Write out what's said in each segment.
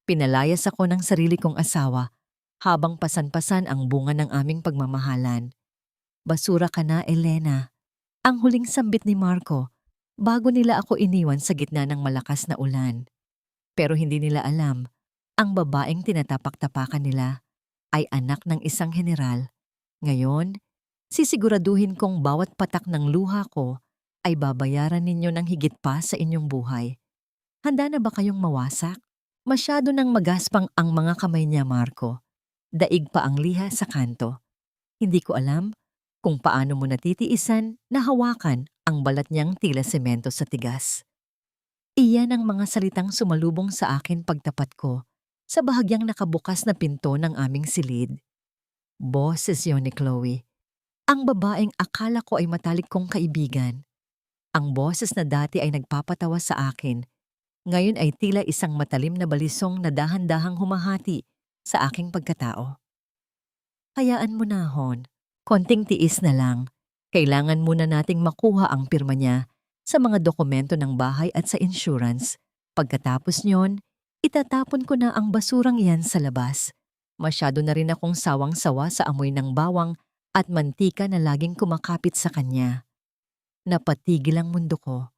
Pinalayas ako ng sarili kong asawa habang pasan-pasan ang bunga ng aming pagmamahalan. Basura ka na, Elena. Ang huling sambit ni Marco bago nila ako iniwan sa gitna ng malakas na ulan. Pero hindi nila alam, ang babaeng tinatapak-tapakan nila ay anak ng isang general. Ngayon, sisiguraduhin kong bawat patak ng luha ko ay babayaran ninyo ng higit pa sa inyong buhay. Handa na ba kayong mawasak? Masyado nang magaspang ang mga kamay niya, Marco. Daig pa ang liha sa kanto. Hindi ko alam kung paano mo natitiisan na hawakan ang balat niyang tila semento sa tigas. Iyan ang mga salitang sumalubong sa akin pagtapat ko sa bahagyang nakabukas na pinto ng aming silid. Boses yun ni Chloe. Ang babaeng akala ko ay matalik kong kaibigan. Ang boses na dati ay nagpapatawa sa akin, ngayon ay tila isang matalim na balisong na dahan-dahang humahati sa aking pagkatao. Hayaan mo na, Hon. Konting tiis na lang. Kailangan muna nating makuha ang pirma niya sa mga dokumento ng bahay at sa insurance. Pagkatapos nyon, itatapon ko na ang basurang iyan sa labas. Masyado na rin akong sawang-sawa sa amoy ng bawang at mantika na laging kumakapit sa kanya. Napatigil ang mundo ko.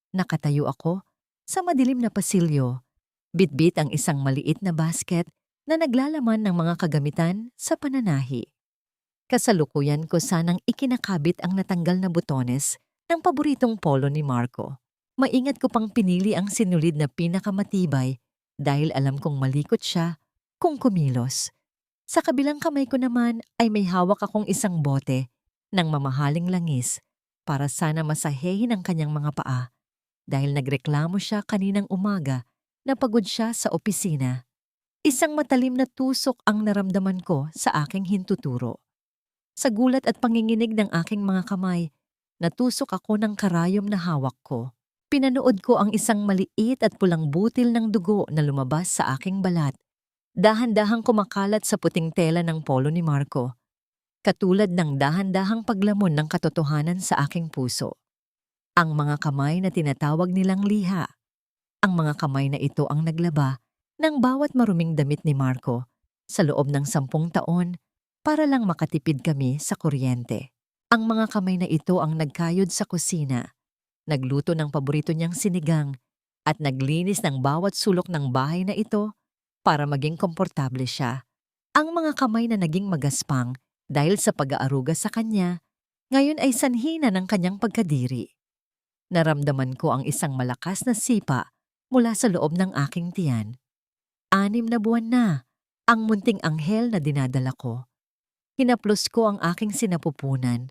Nakatayo ako sa madilim na pasilyo. Bitbit ang isang maliit na basket na naglalaman ng mga kagamitan sa pananahi. Kasalukuyan ko sanang ikinakabit ang natanggal na butones ng paboritong polo ni Marco. Maingat ko pang pinili ang sinulid na pinakamatibay dahil alam kong malikot siya kung kumilos. Sa kabilang kamay ko naman ay may hawak akong isang bote ng mamahaling langis para sana masahehin ang kanyang mga paa dahil nagreklamo siya kaninang umaga na pagod siya sa opisina. Isang matalim na tusok ang naramdaman ko sa aking hintuturo. Sa gulat at panginginig ng aking mga kamay, natusok ako ng karayom na hawak ko. Pinanood ko ang isang maliit at pulang butil ng dugo na lumabas sa aking balat. Dahan-dahang kumakalat sa puting tela ng polo ni Marco. Katulad ng dahan-dahang paglamon ng katotohanan sa aking puso. Ang mga kamay na tinatawag nilang liha. Ang mga kamay na ito ang naglaba ng bawat maruming damit ni Marco sa loob ng 10 taon para lang makatipid kami sa kuryente. Ang mga kamay na ito ang nagkayod sa kusina, nagluto ng paborito niyang sinigang at naglinis ng bawat sulok ng bahay na ito para maging komportable siya. Ang mga kamay na naging magaspang dahil sa pag-aaruga sa kanya, ngayon ay sanhi na ng kanyang pagkadiri. Naramdaman ko ang isang malakas na sipa mula sa loob ng aking tiyan. 6 na buwan na ang munting anghel na dinadala ko. Hinaplos ko ang aking sinapupunan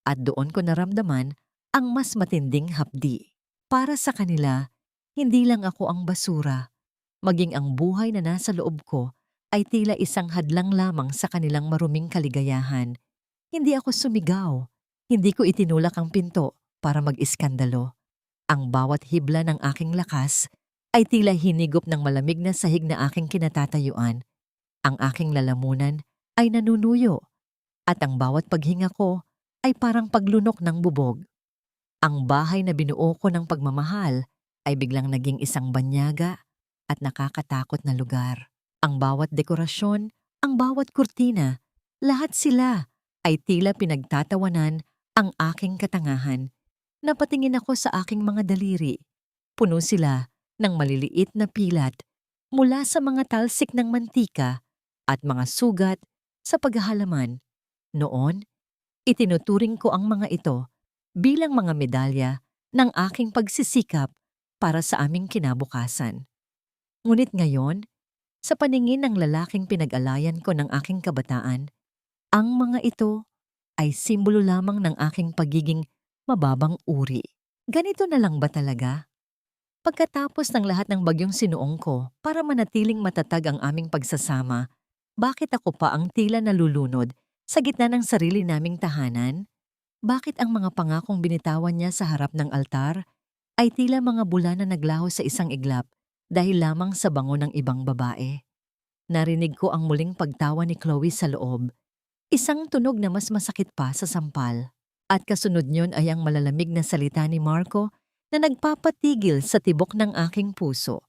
at doon ko naramdaman ang mas matinding hapdi. Para sa kanila, hindi lang ako ang basura. Maging ang buhay na nasa loob ko ay tila isang hadlang lamang sa kanilang maruming kaligayahan. Hindi ako sumigaw. Hindi ko itinulak ang pinto para mag-iskandalo. Ang bawat hibla ng aking lakas ay tila hinigop ng malamig na sahig na aking kinatatayuan. Ang aking lalamunan ay nanunuyo at ang bawat paghinga ko ay parang paglunok ng bubog. Ang bahay na binuo ko ng pagmamahal ay biglang naging isang banyaga at nakakatakot na lugar. Ang bawat dekorasyon, ang bawat kurtina, lahat sila ay tila pinagtatawanan ang aking katangahan. Napatingin ako sa aking mga daliri. Puno sila ng maliliit na pilat mula sa mga talsik ng mantika at mga sugat sa paghahalaman. Noon, itinuturing ko ang mga ito bilang mga medalya ng aking pagsisikap para sa aming kinabukasan. Ngunit ngayon, sa paningin ng lalaking pinag-alayan ko ng aking kabataan, ang mga ito ay simbolo lamang ng aking pagiging mababang uri. Ganito na lang ba talaga? Pagkatapos ng lahat ng bagyong sinuong ko para manatiling matatag ang aming pagsasama, bakit ako pa ang tila nalulunod sa gitna ng sarili naming tahanan? Bakit ang mga pangakong binitawan niya sa harap ng altar ay tila mga bula na naglaho sa isang iglap dahil lamang sa bango ng ibang babae? Narinig ko ang muling pagtawa ni Chloe sa loob, isang tunog na mas masakit pa sa sampal. At kasunod niyon ay ang malalamig na salita ni Marco na nagpapatigil sa tibok ng aking puso.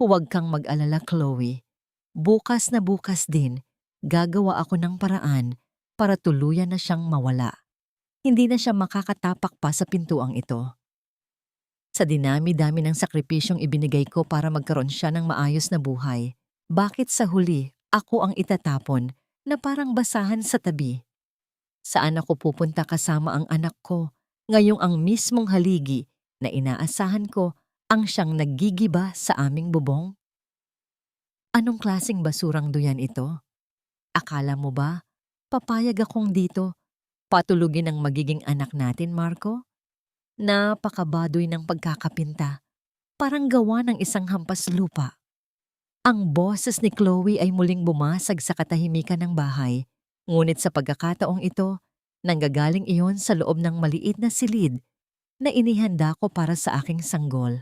Huwag kang mag-alala, Chloe. Bukas na bukas din, gagawa ako ng paraan para tuluyan na siyang mawala. Hindi na siya makakatapak pa sa pintuang ito. Sa dinami-dami ng sakripisyong ibinigay ko para magkaroon siya ng maayos na buhay, bakit sa huli ako ang itatapon na parang basahan sa tabi? Saan ako pupunta kasama ang anak ko ngayong ang mismong haligi na inaasahan ko ang siyang naggigiba sa aming bubong? Anong klaseng basurang duyan ito? Akala mo ba papayag akong dito patulugin ang magiging anak natin, Marco? Napakabadoy ng pagkakapinta, parang gawa ng isang hampas lupa. Ang boses ni Chloe ay muling bumasag sa katahimikan ng bahay, ngunit sa pagkakataong ito, nanggagaling iyon sa loob ng maliit na silid na inihanda ko para sa aking sanggol.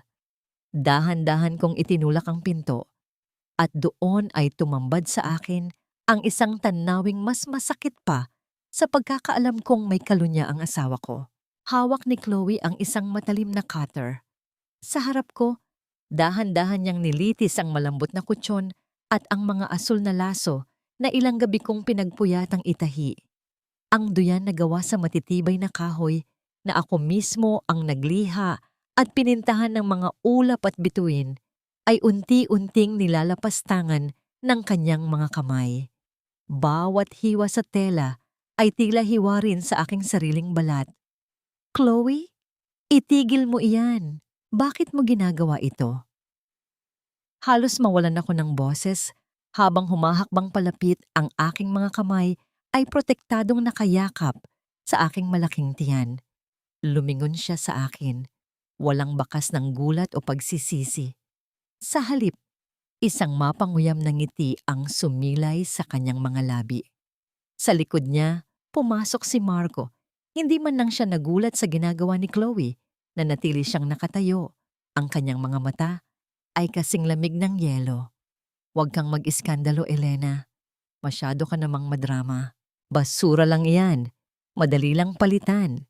Dahan-dahan kong itinulak ang pinto at doon ay tumambad sa akin ang isang tanawing mas masakit pa sa pagkakaalam kong may kalunya ang asawa ko. Hawak ni Chloe ang isang matalim na cutter. Sa harap ko, dahan-dahan niyang nilitis ang malambot na kutsyon at ang mga asul na laso na ilang gabi kong pinagpuyatang itahi. Ang duyan na gawa sa matitibay na kahoy na ako mismo ang nagliha at pinintahan ng mga ulap at bituin ay unti-unting nilalapastangan ng kanyang mga kamay. Bawat hiwa sa tela ay tila hiwa rin sa aking sariling balat. Chloe, itigil mo iyan. Bakit mo ginagawa ito? Halos mawalan ako ng boses habang humahakbang palapit ang aking mga kamay ay protektadong nakayakap sa aking malaking tiyan. Lumingon siya sa akin, walang bakas ng gulat o pagsisisi. Sa halip, isang mapanguyam na ngiti ang sumilay sa kanyang mga labi. Sa likod niya, pumasok si Marco. Hindi man lang siya nagulat sa ginagawa ni Chloe na natili siyang nakatayo. Ang kanyang mga mata ay kasing lamig ng yelo. Huwag kang mag-iskandalo, Elena. Masyado ka namang madrama. Basura lang iyan. Madali lang palitan.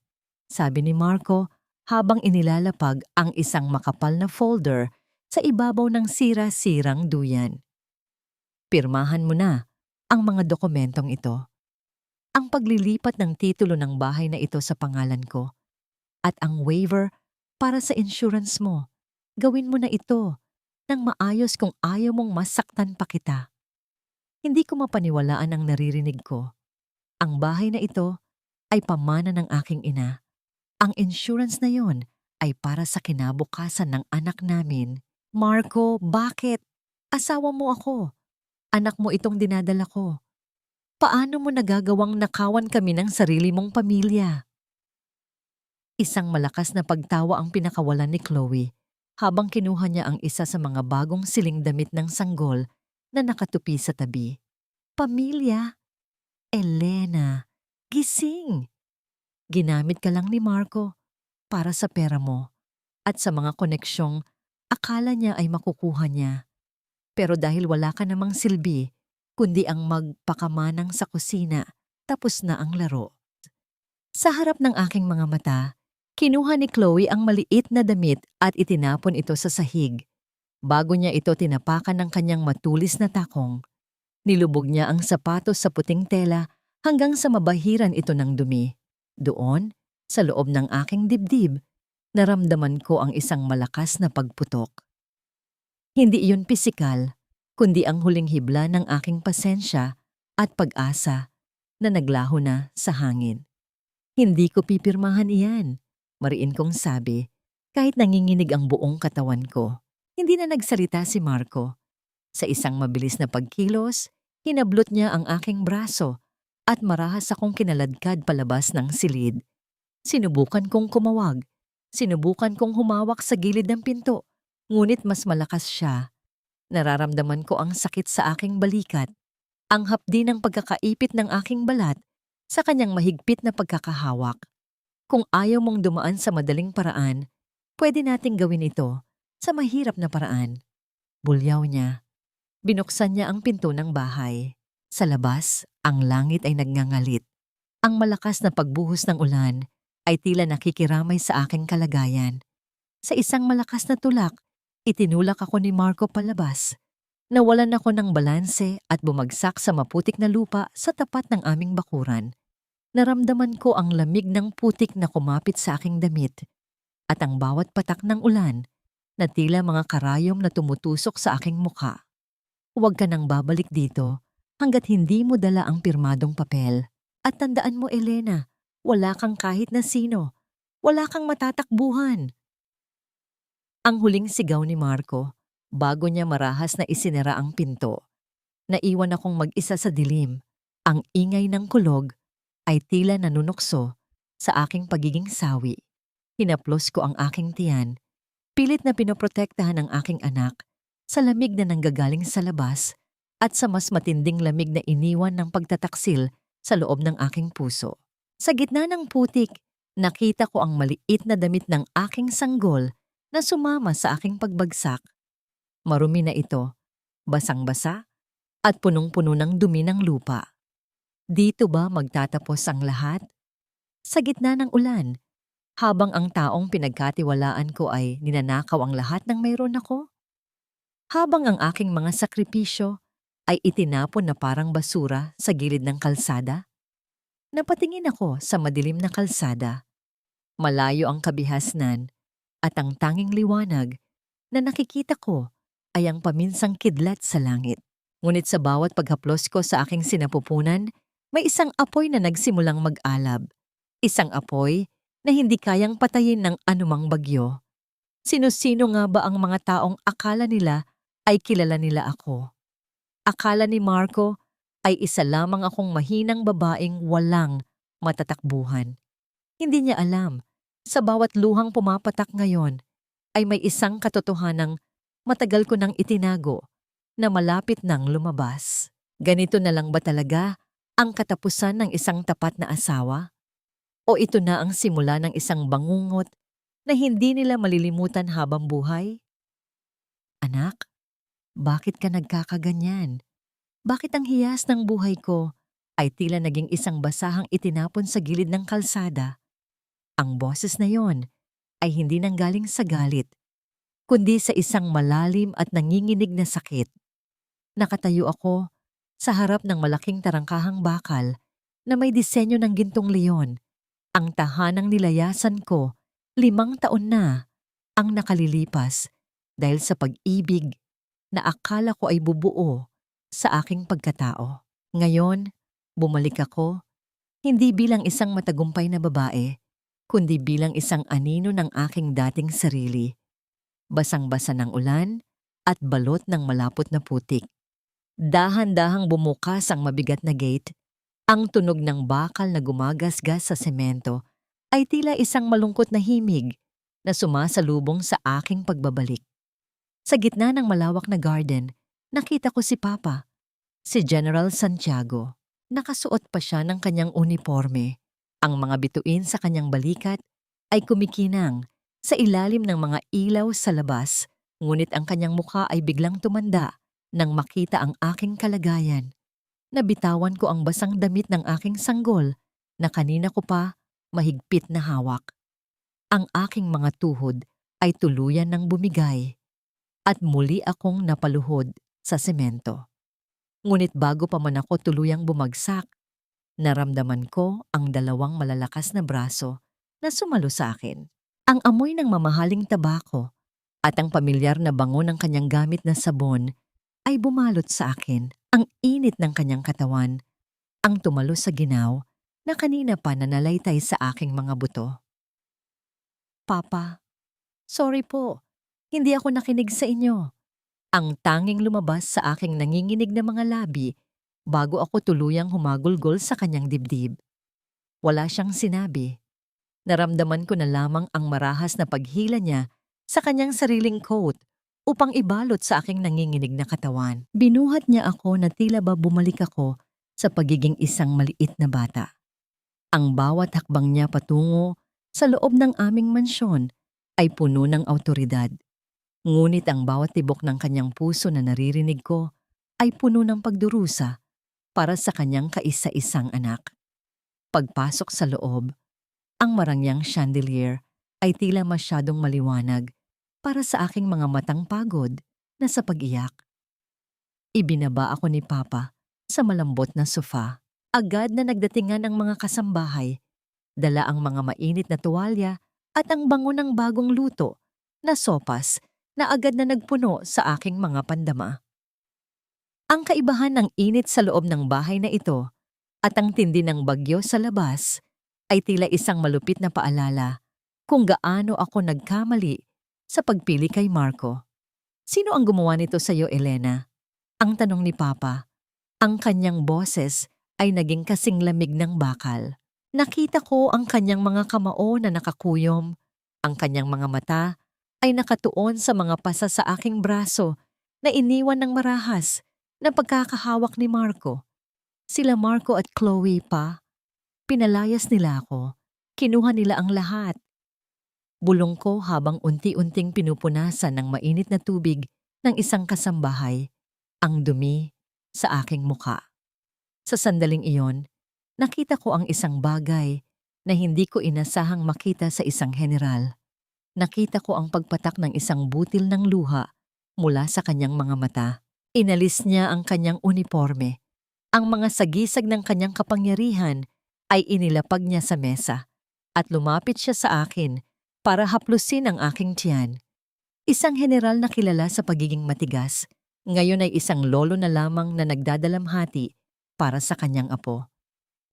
Sabi ni Marco habang inilalapag ang isang makapal na folder sa ibabaw ng sira-sirang duyan. Pirmahan mo na ang mga dokumentong ito. Ang paglilipat ng titulo ng bahay na ito sa pangalan ko at ang waiver para sa insurance mo. Gawin mo na ito nang maayos kung ayaw mong masaktan pa kita. Hindi ko mapaniwalaan ang naririnig ko. Ang bahay na ito ay pamana ng aking ina. Ang insurance na yon ay para sa kinabukasan ng anak namin. Marco, bakit? Asawa mo ako. Anak mo itong dinadala ko. Paano mo nagagawang nakawan kami ng sarili mong pamilya? Isang malakas na pagtawa ang pinakawalan ni Chloe habang kinuha niya ang isa sa mga bagong siling damit ng sanggol na nakatupi sa tabi. Pamilya? Elena, gising! Ginamit ka lang ni Marco para sa pera mo at sa mga koneksyong akala niya ay makukuha niya. Pero dahil wala ka namang silbi, kundi ang magpakamanang sa kusina, tapos na ang laro. Sa harap ng aking mga mata, kinuha ni Chloe ang maliit na damit at itinapon ito sa sahig. Bago niya ito tinapakan ng kanyang matulis na takong, nilubog niya ang sapatos sa puting tela hanggang sa mabahiran ito ng dumi. Doon, sa loob ng aking dibdib, naramdaman ko ang isang malakas na pagputok. Hindi iyon pisikal, kundi ang huling hibla ng aking pasensya at pag-asa na naglaho na sa hangin. Hindi ko pipirmahan iyan, mariin kong sabi, kahit nanginginig ang buong katawan ko. Hindi na nagsalita si Marco. Sa isang mabilis na pagkilos, hinablot niya ang aking braso at marahas akong kinaladkad palabas ng silid. Sinubukan kong kumawag, sinubukan kong humawak sa gilid ng pinto, ngunit mas malakas siya. Nararamdaman ko ang sakit sa aking balikat, ang hapdi ng pagkakaipit ng aking balat sa kanyang mahigpit na pagkakahawak. Kung ayaw mong dumaan sa madaling paraan, pwede nating gawin ito sa mahirap na paraan. Bulyaw niya. Binuksan niya ang pinto ng bahay. Sa labas, ang langit ay nagngangalit. Ang malakas na pagbuhos ng ulan ay tila nakikiramay sa aking kalagayan. Sa isang malakas na tulak, Itinulak ako ni Marco palabas. Nawalan ako ng balanse at bumagsak sa maputik na lupa sa tapat ng aming bakuran. Naramdaman ko ang lamig ng putik na kumapit sa aking damit at ang bawat patak ng ulan na tila mga karayom na tumutusok sa aking mukha. Huwag ka nang babalik dito hanggat hindi mo dala ang pirmadong papel. At tandaan mo, Elena, wala kang kahit na sino. Wala kang matatakbuhan. Ang huling sigaw ni Marco bago niya marahas na isinara ang pinto. Naiwan akong mag-isa sa dilim. Ang ingay ng kulog ay tila nanunukso sa aking pagiging sawi. Hinaplos ko ang aking tiyan. Pilit na pinoprotektahan ang aking anak sa lamig na nanggagaling sa labas at sa mas matinding lamig na iniwan ng pagtataksil sa loob ng aking puso. Sa gitna ng putik, nakita ko ang maliit na damit ng aking sanggol na sumama sa aking pagbagsak. Marumi na ito, basang-basa at punong-puno ng dumi ng lupa. Dito ba magtatapos ang lahat? Sa gitna ng ulan, habang ang taong pinagkatiwalaan ko ay ninanakaw ang lahat ng mayroon ako? Habang ang aking mga sakripisyo ay itinapon na parang basura sa gilid ng kalsada? Napatingin ako sa madilim na kalsada. Malayo ang kabihasnan at ang tanging liwanag na nakikita ko ay ang paminsang kidlat sa langit. Ngunit sa bawat paghaplos ko sa aking sinapupunan, may isang apoy na nagsimulang mag-alab. Isang apoy na hindi kayang patayin ng anumang bagyo. Sino-sino nga ba ang mga taong akala nila ay kilala nila ako? Akala ni Marco ay isa lamang akong mahinang babaeng walang matatakbuhan. Hindi niya alam, sa bawat luhang pumapatak ngayon ay may isang katotohanang matagal ko nang itinago na malapit nang lumabas. Ganito na lang ba talaga ang katapusan ng isang tapat na asawa? O ito na ang simula ng isang bangungot na hindi nila malilimutan habang buhay? Anak, bakit ka nagkakaganyan? Bakit ang hiyas ng buhay ko ay tila naging isang basahang itinapon sa gilid ng kalsada? Ang boses na yon ay hindi nanggaling sa galit, kundi sa isang malalim at nanginginig na sakit. Nakatayo ako sa harap ng malaking tarangkahang bakal na may disenyo ng gintong leon. Ang tahanang nilayasan ko, 5 taon na ang nakalilipas dahil sa pag-ibig na akala ko ay bubuo sa aking pagkatao. Ngayon, bumalik ako, hindi bilang isang matagumpay na babae, kundi bilang isang anino ng aking dating sarili. Basang-basa ng ulan at balot ng malapot na putik. Dahan-dahang bumukas ang mabigat na gate. Ang tunog ng bakal na gumagasgas sa semento ay tila isang malungkot na himig na sumasalubong sa aking pagbabalik. Sa gitna ng malawak na garden, nakita ko si Papa, si General Santiago. Nakasuot pa siya ng kanyang uniforme. Ang mga bituin sa kanyang balikat ay kumikinang sa ilalim ng mga ilaw sa labas, ngunit ang kanyang mukha ay biglang tumanda nang makita ang aking kalagayan. Nabitawan ko ang basang damit ng aking sanggol na kanina ko pa mahigpit na hawak. Ang aking mga tuhod ay tuluyan ng bumigay at muli akong napaluhod sa semento. Ngunit bago pa man ako tuluyang bumagsak, naramdaman ko ang 2 malalakas na braso na sumalo sa akin. Ang amoy ng mamahaling tabako at ang pamilyar na bango ng kanyang gamit na sabon ay bumalot sa akin. Ang init ng kanyang katawan, ang tumalo sa ginaw na kanina pa nanalaytay sa aking mga buto. Papa, sorry po, hindi ako nakinig sa inyo. Ang tanging lumabas sa aking nanginginig na mga labi bago ako tuluyang humagulgol sa kanyang dibdib. Wala siyang sinabi. Naramdaman ko na lamang ang marahas na paghila niya sa kanyang sariling coat upang ibalot sa aking nanginginig na katawan. Binuhat niya ako na tila ba bumalik ako sa pagiging isang maliit na bata. Ang bawat hakbang niya patungo sa loob ng aming mansyon ay puno ng awtoridad. Ngunit ang bawat tibok ng kanyang puso na naririnig ko ay puno ng pagdurusa para sa kanyang kaisa-isang anak. Pagpasok sa loob, ang marangyang chandelier ay tila masyadong maliwanag para sa aking mga matang pagod na sa pag-iyak. Ibinaba ako ni Papa sa malambot na sofa. Agad na nagdatingan ang mga kasambahay, dala ang mga mainit na tuwalya at ang bango ng bagong luto na sopas na agad na nagpuno sa aking mga pandama. Ang kaibahan ng init sa loob ng bahay na ito at ang tindi ng bagyo sa labas ay tila isang malupit na paalala kung gaano ako nagkamali sa pagpili kay Marco. Sino ang gumawa nito sa iyo, Elena? Ang tanong ni Papa. Ang kanyang boses ay naging kasing lamig ng bakal. Nakita ko ang kanyang mga kamao na nakakuyom. Ang kanyang mga mata ay nakatuon sa mga pasa sa aking braso na iniwan ng marahas na pagkakahawak ni Marco. Sila Marco at Chloe pa. Pinalayas nila ako. Kinuha nila ang lahat. Bulong ko habang unti-unting pinupunasan ng mainit na tubig ng isang kasambahay ang dumi sa aking muka. Sa sandaling iyon, nakita ko ang isang bagay na hindi ko inasahang makita sa isang general. Nakita ko ang pagpatak ng isang butil ng luha mula sa kanyang mga mata. Inalis niya ang kanyang uniforme. Ang mga sagisag ng kanyang kapangyarihan ay inilapag niya sa mesa at lumapit siya sa akin para haplusin ang aking tiyan. Isang general na kilala sa pagiging matigas, ngayon ay isang lolo na lamang na nagdadalamhati para sa kanyang apo.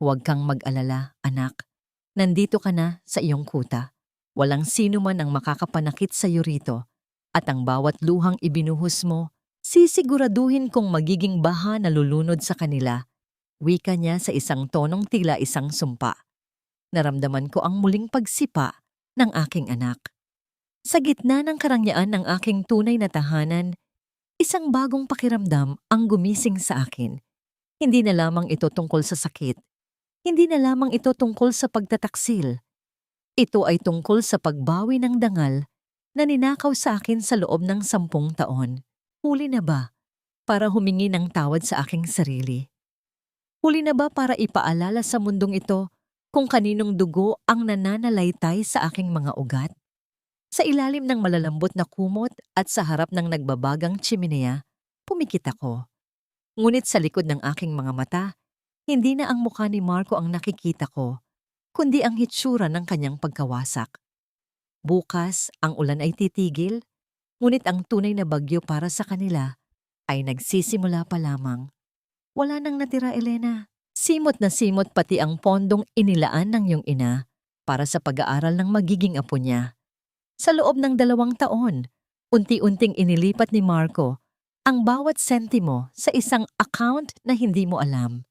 Huwag kang mag-alala, anak. Nandito ka na sa iyong kuta. Walang sino man ang makakapanakit sa iyo rito at ang bawat luhang ibinuhos mo, sisiguraduhin kong magiging baha na lulunod sa kanila. Wika niya sa isang tonong tila isang sumpa. Naramdaman ko ang muling pagsipa ng aking anak. Sa gitna ng karangyaan ng aking tunay na tahanan, isang bagong pakiramdam ang gumising sa akin. Hindi na lamang ito tungkol sa sakit. Hindi na lamang ito tungkol sa pagtataksil. Ito ay tungkol sa pagbawi ng dangal na ninakaw sa akin sa loob ng 10 taon. Huli na ba para humingi ng tawad sa aking sarili? Huli na ba para ipaalala sa mundong ito kung kaninong dugo ang nananalaytay sa aking mga ugat? Sa ilalim ng malalambot na kumot at sa harap ng nagbabagang tsiminea, pumikit ako. Ngunit sa likod ng aking mga mata, hindi na ang mukha ni Marco ang nakikita ko, kundi ang hitsura ng kanyang pagkawasak. Bukas, ang ulan ay titigil, ngunit ang tunay na bagyo para sa kanila ay nagsisimula pa lamang. Wala nang natira, Elena. Simot na simot pati ang pondong inilaan ng iyong ina para sa pag-aaral ng magiging apo niya. Sa loob ng 2 taon, unti-unting inilipat ni Marco ang bawat sentimo sa isang account na hindi mo alam.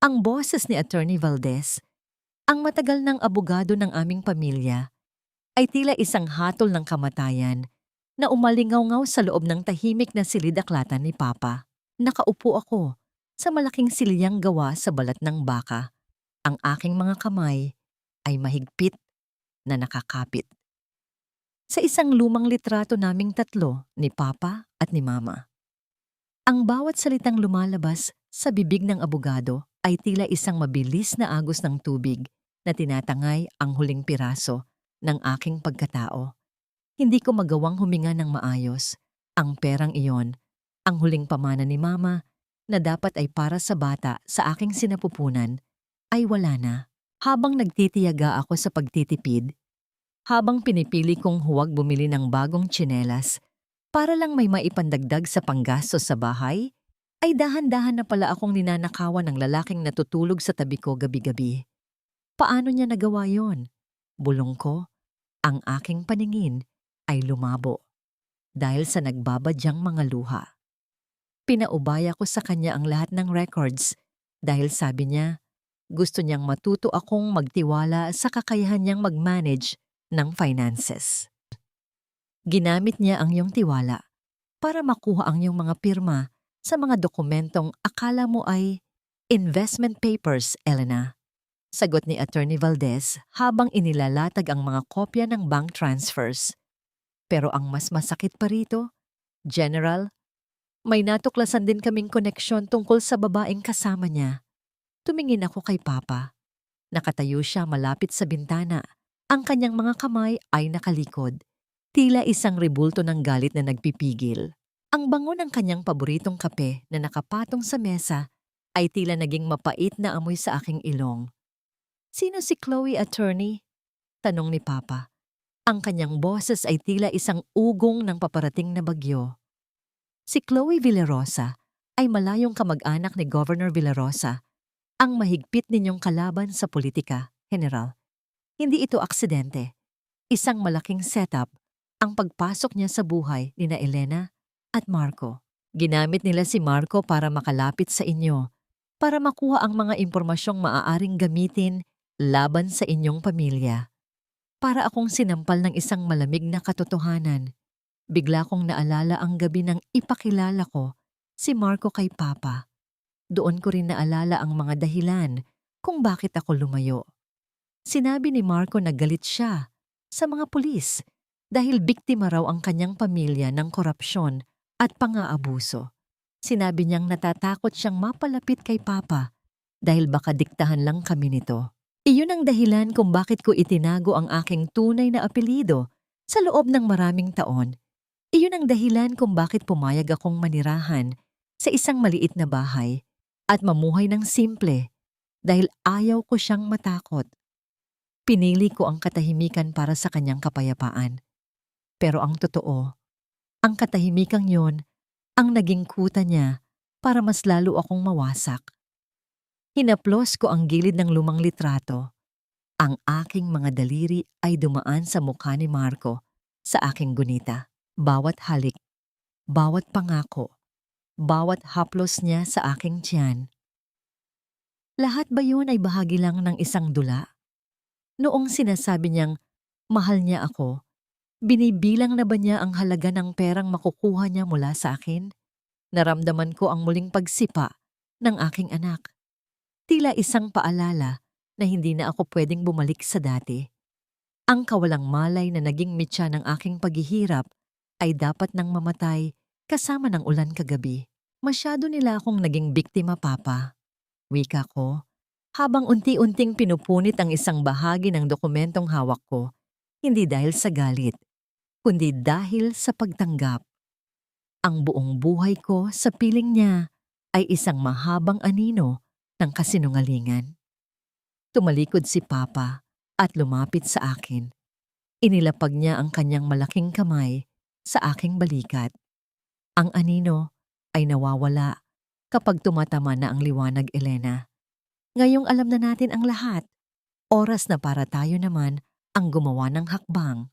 Ang boses ni Attorney Valdez, ang matagal ng abogado ng aming pamilya, ay tila isang hatol ng kamatayan na umalingaw-ngaw sa loob ng tahimik na silidaklatan ni Papa. Nakaupo ako sa malaking silyang gawa sa balat ng baka. Ang aking mga kamay ay mahigpit na nakakapit sa isang lumang litrato naming 3 ni Papa at ni Mama. Ang bawat salitang lumalabas sa bibig ng abogado ay tila isang mabilis na agos ng tubig na tinatangay ang huling piraso ng aking pagkatao. Hindi ko magawang huminga ng maayos. Ang perang iyon, ang huling pamana ni Mama na dapat ay para sa bata sa aking sinapupunan, ay wala na. Habang nagtitiyaga ako sa pagtitipid, habang pinipili kong huwag bumili ng bagong tsinelas para lang may maipandagdag sa panggastos sa bahay, ay dahan-dahan na pala akong ninanakawan ng lalaking natutulog sa tabi ko gabi-gabi. Paano niya nagawa yon? Bulong ko, ang aking paningin ay lumabo dahil sa nagbabadyang mga luha. Pinaubaya ko sa kanya ang lahat ng records dahil sabi niya, gusto niyang matuto akong magtiwala sa kakayahan niyang mag-manage ng finances. Ginamit niya ang iyong tiwala para makuha ang iyong mga pirma sa mga dokumentong akala mo ay investment papers, Elena. Sagot ni Attorney Valdez habang inilalatag ang mga kopya ng bank transfers. Pero ang mas masakit pa rito, General, may natuklasan din kaming koneksyon tungkol sa babaeng kasama niya. Tumingin ako kay Papa. Nakatayo siya malapit sa bintana. Ang kanyang mga kamay ay nakalikod. Tila isang rebulto ng galit na nagpipigil. Ang bango ng kanyang paboritong kape na nakapatong sa mesa ay tila naging mapait na amoy sa aking ilong. "Sino si Chloe, attorney?" tanong ni Papa. Ang kanyang boses ay tila isang ugong ng paparating na bagyo. Si Chloe Villarosa ay malayong kamag-anak ni Governor Villarosa, ang mahigpit ninyong kalaban sa politika, General. Hindi ito aksidente. Isang malaking setup ang pagpasok niya sa buhay ni na Elena at Marco. Ginamit nila si Marco para makalapit sa inyo, para makuha ang mga impormasyong maaaring gamitin laban sa inyong pamilya. Para akong sinampal ng isang malamig na katotohanan. Bigla kong naalala ang gabi nang ipakilala ko si Marco kay Papa. Doon ko rin naalala ang mga dahilan kung bakit ako lumayo. Sinabi ni Marco na galit siya sa mga pulis dahil biktima raw ang kanyang pamilya ng korupsyon at pang-aabuso. Sinabi niyang natatakot siyang mapalapit kay Papa dahil baka diktahan lang kami nito. Iyon ang dahilan kung bakit ko itinago ang aking tunay na apelyido sa loob ng maraming taon. Iyon ang dahilan kung bakit pumayag akong manirahan sa isang maliit na bahay at mamuhay ng simple dahil ayaw ko siyang matakot. Pinili ko ang katahimikan para sa kanyang kapayapaan. Pero ang totoo, ang katahimikang yon ang naging kuta niya para mas lalo akong mawasak. Hinaplos ko ang gilid ng lumang litrato. Ang aking mga daliri ay dumaan sa mukha ni Marco sa aking gunita. Bawat halik, bawat pangako, bawat haplos niya sa aking tiyan. Lahat ba yun ay bahagi lang ng isang dula? Noong sinasabi niyang mahal niya ako, binibilang na ba niya ang halaga ng perang makukuha niya mula sa akin? Naramdaman ko ang muling pagsipa ng aking anak. Tila isang paalala na hindi na ako pwedeng bumalik sa dati. Ang kawalang malay na naging mitya ng aking paghihirap ay dapat nang mamatay kasama ng ulan kagabi. Masyado nila akong naging biktima, Papa. Wika ko, habang unti-unting pinupunit ang isang bahagi ng dokumentong hawak ko, hindi dahil sa galit, kundi dahil sa pagtanggap. Ang buong buhay ko sa piling niya ay isang mahabang anino ng kasinungalingan. Tumalikod si Papa at lumapit sa akin. Inilapag niya ang kanyang malaking kamay sa aking balikat. Ang anino ay nawawala kapag tumatama na ang liwanag, Elena. Ngayong alam na natin ang lahat, oras na para tayo naman ang gumawa ng hakbang.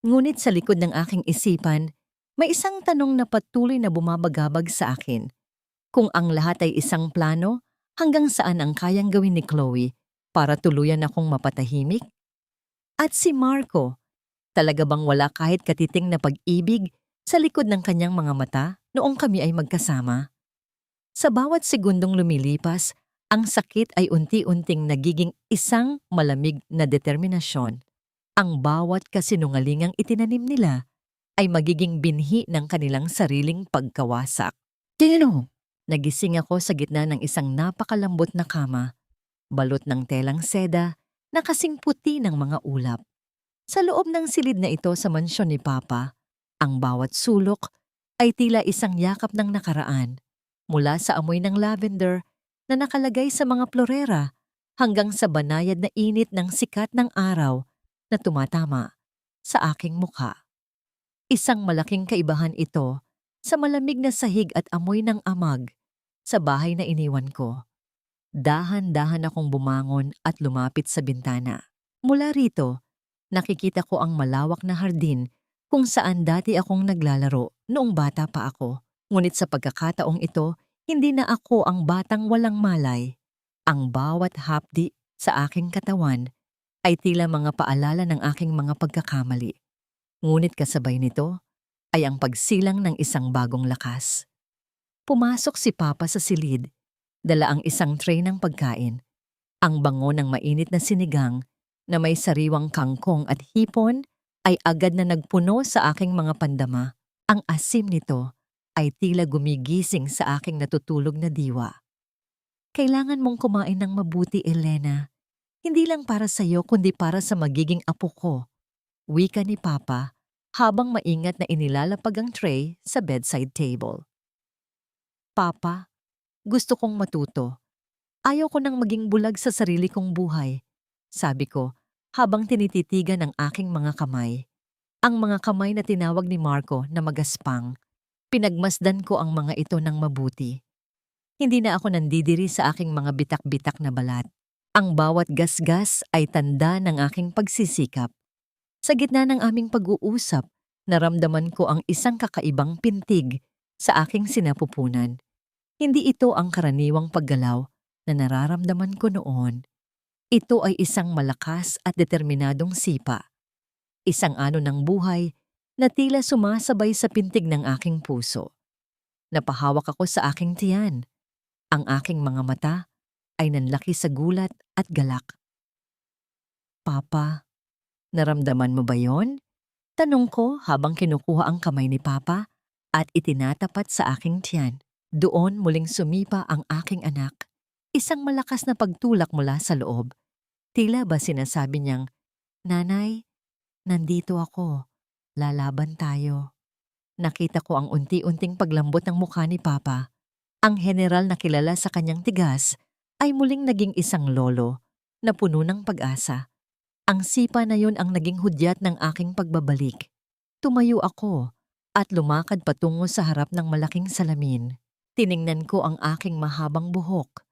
Ngunit sa likod ng aking isipan, may isang tanong na patuloy na bumabagabag sa akin. Kung ang lahat ay isang plano, hanggang saan ang kayang gawin ni Chloe para tuluyan akong mapatahimik? At si Marco, talaga bang wala kahit katiting na pag-ibig sa likod ng kanyang mga mata noong kami ay magkasama? Sa bawat segundong lumilipas, ang sakit ay unti-unting nagiging isang malamig na determinasyon. Ang bawat kasinungalingang itinanim nila ay magiging binhi ng kanilang sariling pagkawasak. Tino! Nagising ako sa gitna ng isang napakalambot na kama, balot ng telang seda na kasing puti ng mga ulap. Sa loob ng silid na ito sa mansyon ni Papa, ang bawat sulok ay tila isang yakap ng nakaraan, mula sa amoy ng lavender na nakalagay sa mga florera hanggang sa banayad na init ng sikat ng araw na tumatama sa aking mukha. Isang malaking kaibahan ito sa malamig na sahig at amoy ng amag sa bahay na iniwan ko. Dahan-dahan akong bumangon at lumapit sa bintana. Mula rito, nakikita ko ang malawak na hardin kung saan dati akong naglalaro noong bata pa ako. Ngunit sa pagkakataong ito, hindi na ako ang batang walang malay. Ang bawat hapdi sa aking katawan ay tila mga paalala ng aking mga pagkakamali. Ngunit kasabay nito ay ang pagsilang ng isang bagong lakas. Pumasok si Papa sa silid, dala ang isang tray ng pagkain. Ang bango ng mainit na sinigang na may sariwang kangkong at hipon ay agad na nagpuno sa aking mga pandama. Ang asim nito ay tila gumigising sa aking natutulog na diwa. Kailangan mong kumain ng mabuti, Elena. Hindi lang para sa iyo kundi para sa magiging apo ko. Wika ni Papa habang maingat na inilalapag ang tray sa bedside table. Papa, gusto kong matuto. Ayaw ko nang maging bulag sa sarili kong buhay, sabi ko habang tinititigan ang aking mga kamay. Ang mga kamay na tinawag ni Marco na magaspang. Pinagmasdan ko ang mga ito ng mabuti. Hindi na ako nandidiri sa aking mga bitak-bitak na balat. Ang bawat gasgas ay tanda ng aking pagsisikap. Sa gitna ng aming pag-uusap, naramdaman ko ang isang kakaibang pintig sa aking sinapupunan. Hindi ito ang karaniwang paggalaw na nararamdaman ko noon. Ito ay isang malakas at determinadong sipa. Isang ano ng buhay na tila sumasabay sa pintig ng aking puso. Napahawak ako sa aking tiyan. Ang aking mga mata ay nanlaki sa gulat at galak. Papa, naramdaman mo ba yon? Tanong ko habang kinukuha ang kamay ni Papa at itinatapat sa aking tiyan. Doon muling sumipa ang aking anak. Isang malakas na pagtulak mula sa loob. Tila ba sinasabi niyang, "Nanay, nandito ako. Lalaban tayo." Nakita ko ang unti-unting paglambot ng mukha ni Papa. Ang general na kilala sa kanyang tigas ay muling naging isang lolo na puno ng pag-asa. Ang sipa na yon ang naging hudyat ng aking pagbabalik. Tumayo ako at lumakad patungo sa harap ng malaking salamin. Tiningnan ko ang aking mahabang buhok.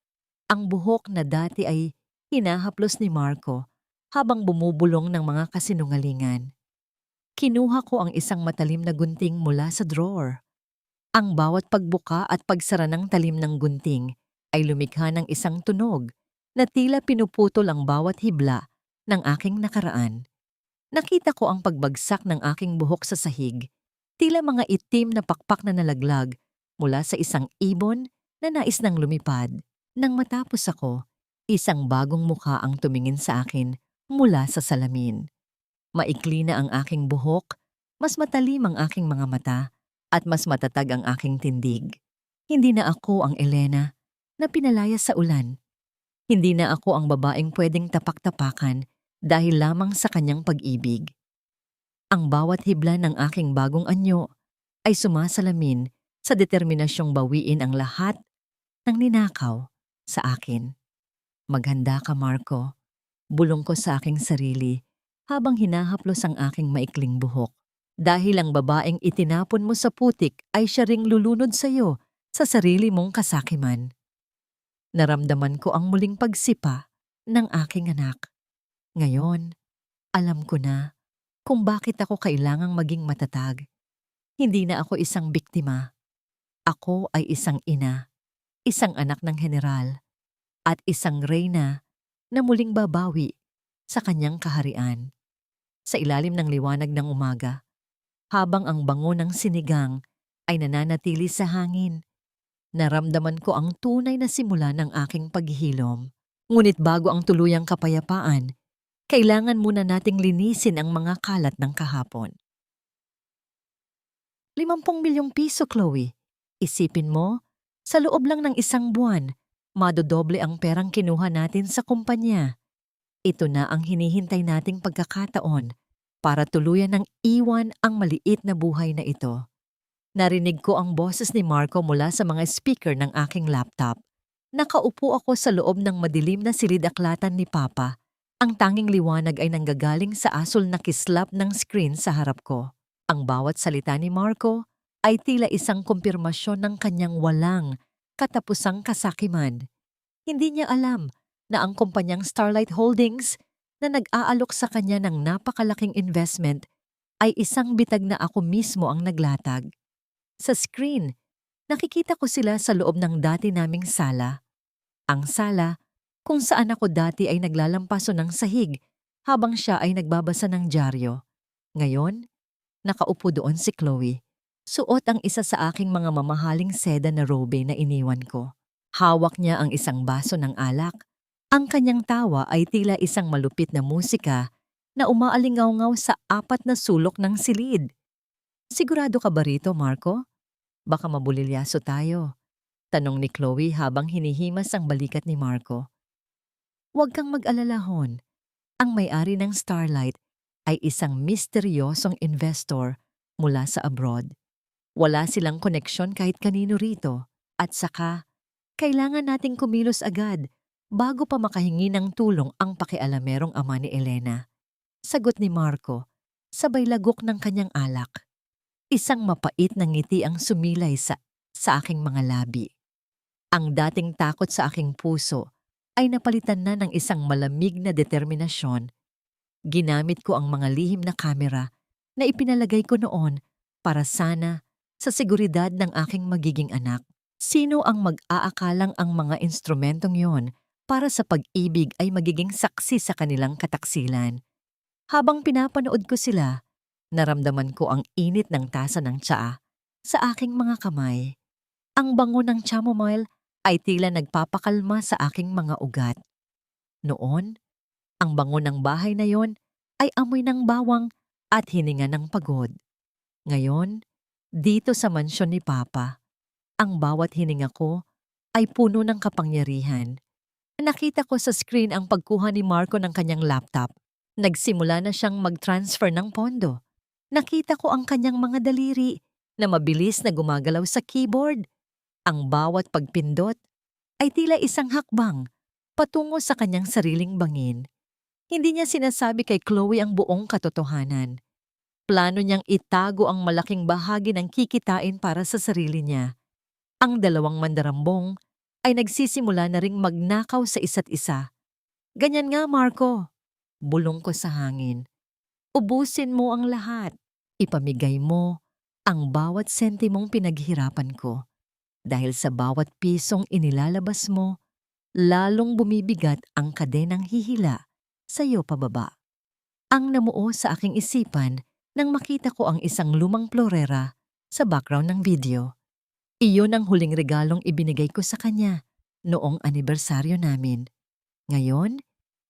Ang buhok na dati ay hinahaplos ni Marco habang bumubulong ng mga kasinungalingan. Kinuha ko ang isang matalim na gunting mula sa drawer. Ang bawat pagbuka at pagsara ng talim ng gunting ay lumikha ng isang tunog na tila pinuputol ang bawat hibla ng aking nakaraan. Nakita ko ang pagbagsak ng aking buhok sa sahig, tila mga itim na pakpak na nalaglag mula sa isang ibon na nais nang lumipad. Nang matapos ako, isang bagong mukha ang tumingin sa akin mula sa salamin. Maikli na ang aking buhok, mas matalim ang aking mga mata, at mas matatag ang aking tindig. Hindi na ako ang Elena na pinalaya sa ulan. Hindi na ako ang babaeng pwedeng tapak-tapakan dahil lamang sa kanyang pag-ibig. Ang bawat hibla ng aking bagong anyo ay sumasalamin sa determinasyong bawiin ang lahat ng ninakaw sa akin. Maghanda ka, Marco. Bulong ko sa aking sarili habang hinahaplos ang aking maikling buhok. Dahil ang babaeng itinapon mo sa putik ay siya ring lulunod sa iyo sa sarili mong kasakiman. Naramdaman ko ang muling pagsipa ng aking anak. Ngayon, alam ko na kung bakit ako kailangang maging matatag. Hindi na ako isang biktima. Ako ay isang ina, isang anak ng general, at isang reyna na muling babawi sa kanyang kaharian. Sa ilalim ng liwanag ng umaga, habang ang bango ng sinigang ay nananatili sa hangin, naramdaman ko ang tunay na simula ng aking paghihilom. Ngunit bago ang tuluyang kapayapaan, kailangan muna nating linisin ang mga kalat ng kahapon. 50 milyong piso, Chloe. Isipin mo, sa loob lang ng isang buwan, madodoble ang perang kinuha natin sa kumpanya. Ito na ang hinihintay nating pagkakataon para tuluyan ng iwan ang maliit na buhay na ito. Narinig ko ang boses ni Marco mula sa mga speaker ng aking laptop. Nakaupo ako sa loob ng madilim na silid-aklatan ni Papa. Ang tanging liwanag ay nanggagaling sa asul na kislap ng screen sa harap ko. Ang bawat salita ni Marco ay tila isang kumpirmasyon ng kanyang walang katapusang kasakiman. Hindi niya alam na ang kumpanyang Starlight Holdings na nag-aalok sa kanya ng napakalaking investment ay isang bitag na ako mismo ang naglatag. Sa screen, nakikita ko sila sa loob ng dati naming sala. Ang sala kung saan ako dati ay naglalampaso ng sahig habang siya ay nagbabasa ng dyaryo. Ngayon, nakaupo doon si Chloe. Suot ang isa sa aking mga mamahaling seda na robe na iniwan ko. Hawak niya ang isang baso ng alak. Ang kanyang tawa ay tila isang malupit na musika na umaalingaw-ngaw sa 4 na sulok ng silid. Sigurado ka ba rito, Marco? Baka mabulilyaso tayo. Tanong ni Chloe habang hinihimas ang balikat ni Marco. Huwag kang mag-alala, Hon. Ang may-ari ng Starlight ay isang misteryosong investor mula sa abroad. Wala silang koneksyon kahit kanino rito at saka kailangan nating kumilos agad bago pa makahingi ng tulong ang pakialamerong ama ni Elena. Sagot ni Marco, sabay lagok ng kanyang alak. Isang mapait na ngiti ang sumilay sa aking mga labi. Ang dating takot sa aking puso ay napalitan na ng isang malamig na determinasyon. Ginamit ko ang mga lihim na kamera na ipinalagay ko noon para sana sa seguridad ng aking magiging anak. Sino ang mag-aakalang ang mga instrumentong yon para sa pag-ibig ay magiging saksi sa kanilang kataksilan? Habang pinapanood ko sila, naramdaman ko ang init ng tasa ng tsaa sa aking mga kamay. Ang bango ng chamomile ay tila nagpapakalma sa aking mga ugat. Noon, ang bango ng bahay na yon ay amoy ng bawang at hininga ng pagod. Ngayon, dito sa mansyon ni Papa, ang bawat hininga ko ay puno ng kapangyarihan. Nakita ko sa screen ang pagkuha ni Marco ng kanyang laptop. Nagsimula na siyang mag-transfer ng pondo. Nakita ko ang kanyang mga daliri na mabilis na gumagalaw sa keyboard. Ang bawat pagpindot ay tila isang hakbang patungo sa kanyang sariling bangin. Hindi niya sinasabi kay Chloe ang buong katotohanan. Plano niyang itago ang malaking bahagi ng kikitain para sa sarili niya. Ang dalawang mandarambong ay nagsisimula na ring magnakaw sa isa't isa. Ganyan nga, Marco. Bulong ko sa hangin. Ubusin mo ang lahat. Ipamigay mo ang bawat sentimong pinaghirapan ko. Dahil sa bawat pisong inilalabas mo, lalong bumibigat ang kadenang hihila sa iyo pababa. Ang namuo sa aking isipan nang makita ko ang isang lumang florera sa background ng video. Iyon ang huling regalong ibinigay ko sa kanya noong anibersaryo namin. Ngayon,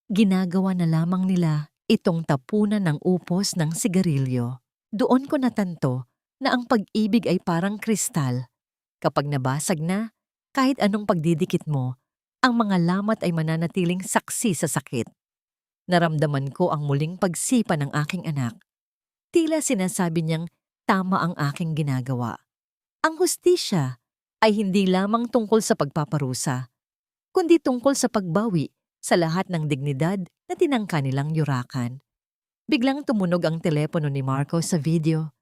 ginagawa na lamang nila itong tapunan ng upos ng sigarilyo. Doon ko natanto na ang pag-ibig ay parang kristal. Kapag nabasag na, kahit anong pagdidikit mo, ang mga lamat ay mananatiling saksi sa sakit. Naramdaman ko ang muling pagsipa ng aking anak. Tila sinasabi niyang tama ang aking ginagawa. Ang hustisya ay hindi lamang tungkol sa pagpaparusa, kundi tungkol sa pagbawi sa lahat ng dignidad na tinangka nilang yurakan. Biglang tumunog ang telepono ni Marco sa video.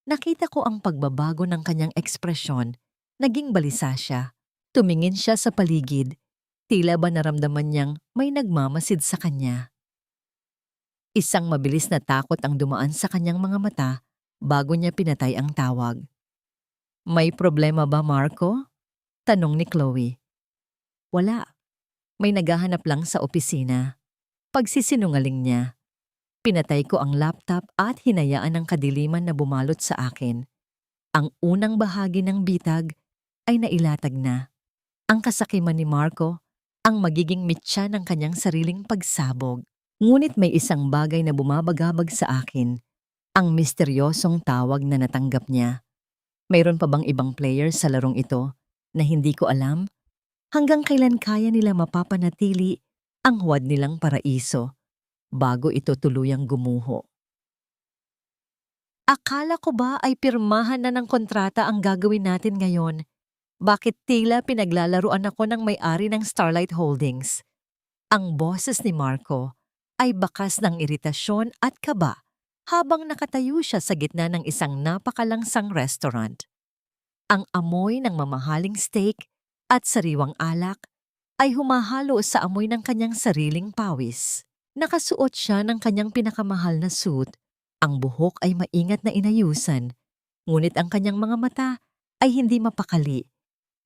Nakita ko ang pagbabago ng kanyang ekspresyon. Naging balisa siya. Tumingin siya sa paligid. Tila ba naramdaman niyang may nagmamasid sa kanya. Isang mabilis na takot ang dumaan sa kanyang mga mata bago niya pinatay ang tawag. May problema ba, Marco? Tanong ni Chloe. Wala. May naghahanap lang sa opisina. Pagsisinungaling niya. Pinatay ko ang laptop at hinayaan ang kadiliman na bumalot sa akin. Ang unang bahagi ng bitag ay nailatag na. Ang kasakiman ni Marco ang magiging mitya ng kanyang sariling pagsabog. Ngunit may isang bagay na bumabagabag sa akin. Ang misteryosong tawag na natanggap niya. Mayroon pa bang ibang players sa larong ito na hindi ko alam? Hanggang kailan kaya nila mapapanatili ang huwad nilang paraiso bago ito tuluyang gumuho? Akala ko ba ay pirmahan na ng kontrata ang gagawin natin ngayon? Bakit tila pinaglalaruan ako ng may-ari ng Starlight Holdings? Ang boses ni Marco ay bakas ng iritasyon at kaba habang nakatayo siya sa gitna ng isang napakalangsang restaurant. Ang amoy ng mamahaling steak at sariwang alak ay humahalo sa amoy ng kanyang sariling pawis. Nakasuot siya ng kanyang pinakamahal na suit. Ang buhok ay maingat na inayusan, ngunit ang kanyang mga mata ay hindi mapakali.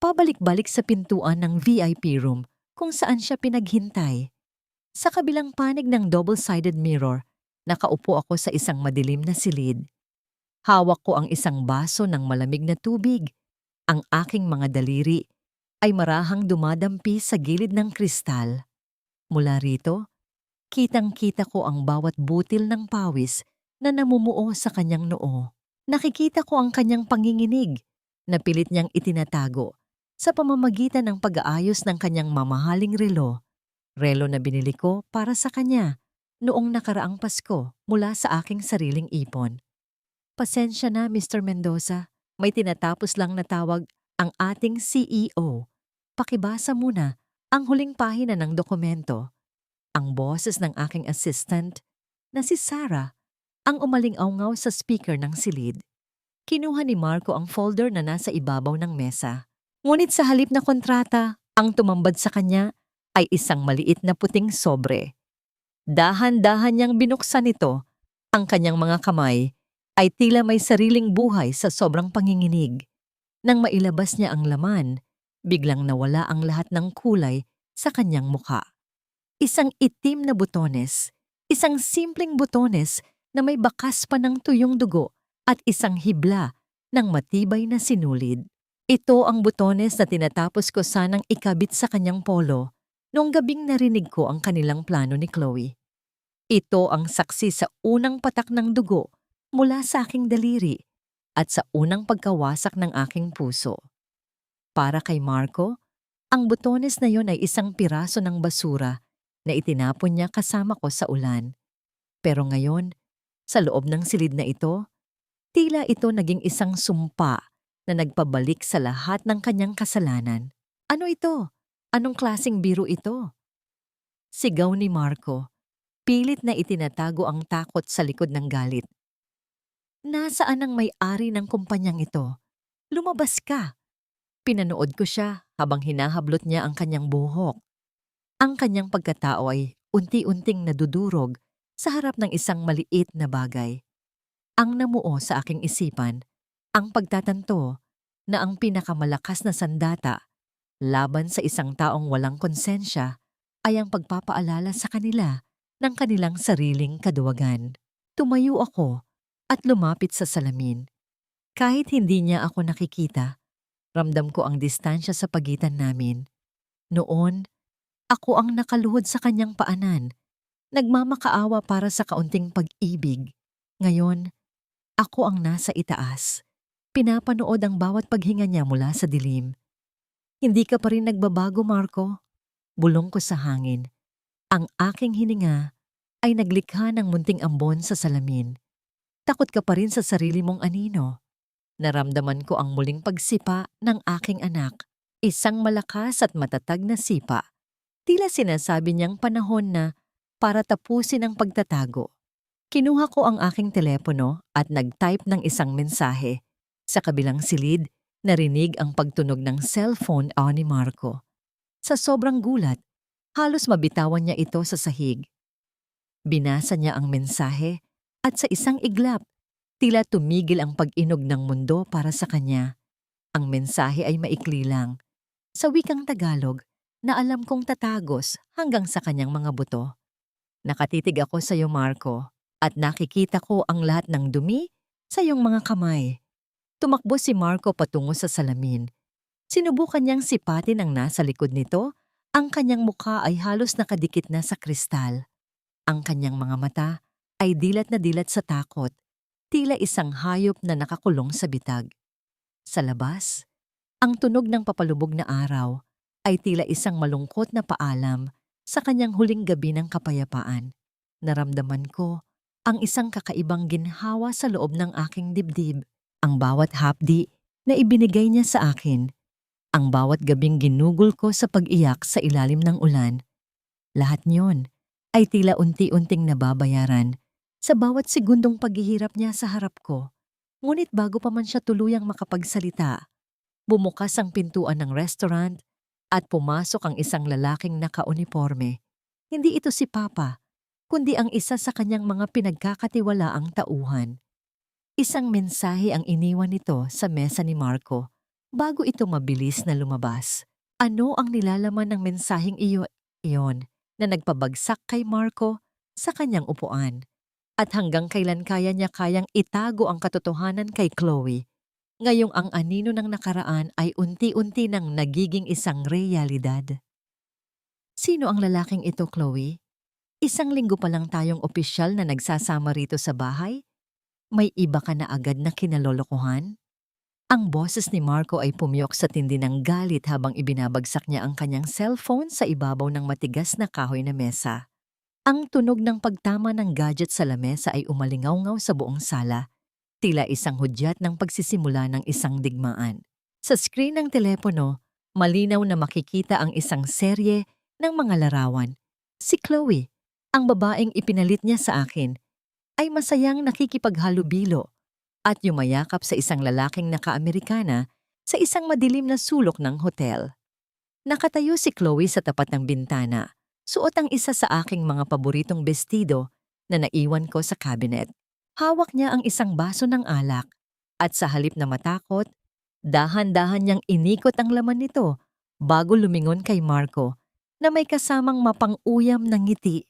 Pabalik-balik sa pintuan ng VIP room kung saan siya pinaghintay. Sa kabilang panig ng double-sided mirror, nakaupo ako sa isang madilim na silid. Hawak ko ang isang baso ng malamig na tubig. Ang aking mga daliri ay marahang dumadampi sa gilid ng kristal. Mula rito, kitang-kita ko ang bawat butil ng pawis na namumuo sa kanyang noo. Nakikita ko ang kanyang panginginig na pilit niyang itinatago sa pamamagitan ng pag-aayos ng kanyang mamahaling relo. Relo na binili ko para sa kanya noong nakaraang Pasko mula sa aking sariling ipon. Pasensya na, Mr. Mendoza. May tinatapos lang na tawag ang ating CEO. Pakibasa muna ang huling pahina ng dokumento. Ang boses ng aking assistant na si Sarah ang umaling-awngaw sa speaker ng silid. Kinuha ni Marco ang folder na nasa ibabaw ng mesa. Ngunit sa halip na kontrata, ang tumambad sa kanya ay isang maliit na puting sobre. Dahan-dahan niyang binuksan ito. Ang kanyang mga kamay ay tila may sariling buhay sa sobrang panginginig. Nang mailabas niya ang laman, biglang nawala ang lahat ng kulay sa kanyang mukha. Isang itim na butones, isang simpleng butones na may bakas pa ng tuyong dugo at isang hibla ng matibay na sinulid. Ito ang butones na tinatapos ko sanang ikabit sa kanyang polo noong gabing narinig ko ang kanilang plano ni Chloe. Ito ang saksi sa unang patak ng dugo mula sa aking daliri at sa unang pagkawasak ng aking puso. Para kay Marco, ang butones na yon ay isang piraso ng basura na itinapon niya kasama ko sa ulan. Pero ngayon, sa loob ng silid na ito, tila ito naging isang sumpa na nagpabalik sa lahat ng kanyang kasalanan. Ano ito? Anong klaseng biro ito? Sigaw ni Marco. Pilit na itinatago ang takot sa likod ng galit. Nasaan ang may-ari ng kumpanyang ito? Lumabas ka! Pinanood ko siya habang hinahablot niya ang kanyang buhok. Ang kanyang pagkatao ay unti-unting nadudurog sa harap ng isang maliit na bagay. Ang namuo sa aking isipan, ang pagtatanto na ang pinakamalakas na sandata laban sa isang taong walang konsensya ay ang pagpapaalala sa kanila ng kanilang sariling kaduwagan. Tumayo ako at lumapit sa salamin. Kahit hindi niya ako nakikita, ramdam ko ang distansya sa pagitan namin. Noon, ako ang nakaluhod sa kanyang paanan, nagmamakaawa para sa kaunting pag-ibig. Ngayon, ako ang nasa itaas. Pinapanood ang bawat paghinga niya mula sa dilim. Hindi ka pa rin nagbabago, Marco. Bulong ko sa hangin. Ang aking hininga ay naglikha ng munting ambon sa salamin. Takot ka pa rin sa sarili mong anino. Naramdaman ko ang muling pagsipa ng aking anak. Isang malakas at matatag na sipa. Tila sinasabi niyang panahon na para tapusin ang pagtatago. Kinuha ko ang aking telepono at nag-type ng isang mensahe. Sa kabilang silid, narinig ang pagtunog ng cellphone ni Marco. Sa sobrang gulat, halos mabitawan niya ito sa sahig. Binasa niya ang mensahe at sa isang iglap, tila tumigil ang pag-inog ng mundo para sa kanya. Ang mensahe ay maikli lang. Sa wikang Tagalog, na alam kong tatagos hanggang sa kanyang mga buto. Nakatitig ako sa iyo, Marco, at nakikita ko ang lahat ng dumi sa iyong mga kamay. Tumakbo si Marco patungo sa salamin. Sinubukan niyang sipatin ang nasa likod nito. Ang kanyang mukha ay halos nakadikit na sa kristal. Ang kanyang mga mata ay dilat na dilat sa takot, tila isang hayop na nakakulong sa bitag. Sa labas, ang tunog ng papalubog na araw ay tila isang malungkot na paalam sa kanyang huling gabi ng kapayapaan. Naramdaman ko ang isang kakaibang ginhawa sa loob ng aking dibdib. Ang bawat hapdi na ibinigay niya sa akin. Ang bawat gabing ginugol ko sa pag-iyak sa ilalim ng ulan. Lahat niyon ay tila unti-unting nababayaran sa bawat segundong paghihirap niya sa harap ko. Ngunit bago pa man siya tuluyang makapagsalita, bumukas ang pintuan ng restaurant at pumasok ang isang lalaking nakauniporme. Hindi ito si Papa, kundi ang isa sa kanyang mga pinagkakatiwalaang tauhan. Isang mensahe ang iniwan nito sa mesa ni Marco bago ito mabilis na lumabas. Ano ang nilalaman ng mensaheng iyon na nagpabagsak kay Marco sa kanyang upuan? At hanggang kailan kaya niya kayang itago ang katotohanan kay Chloe? Ngayong ang anino ng nakaraan ay unti-unti nang nagiging isang realidad. Sino ang lalaking ito, Chloe? Isang linggo pa lang tayong opisyal na nagsasama rito sa bahay? May iba ka na agad na kinalolokohan? Ang boses ni Marco ay pumiyok sa tindi ng galit habang ibinabagsak niya ang kanyang cellphone sa ibabaw ng matigas na kahoy na mesa. Ang tunog ng pagtama ng gadget sa lamesa ay umalingaw-ngaw sa buong sala, tila isang hudyat ng pagsisimula ng isang digmaan. Sa screen ng telepono, malinaw na makikita ang isang serye ng mga larawan. Si Chloe, ang babaeng ipinalit niya sa akin, ay masayang nakikipaghalubilo at yumayakap sa isang lalaking naka-Amerikana sa isang madilim na sulok ng hotel. Nakatayo si Chloe sa tapat ng bintana, suot ang isa sa aking mga paboritong bestido na naiwan ko sa cabinet. Hawak niya ang isang baso ng alak at sa halip na matakot, dahan-dahan niyang inikot ang laman nito bago lumingon kay Marco na may kasamang mapang-uyam ng ngiti.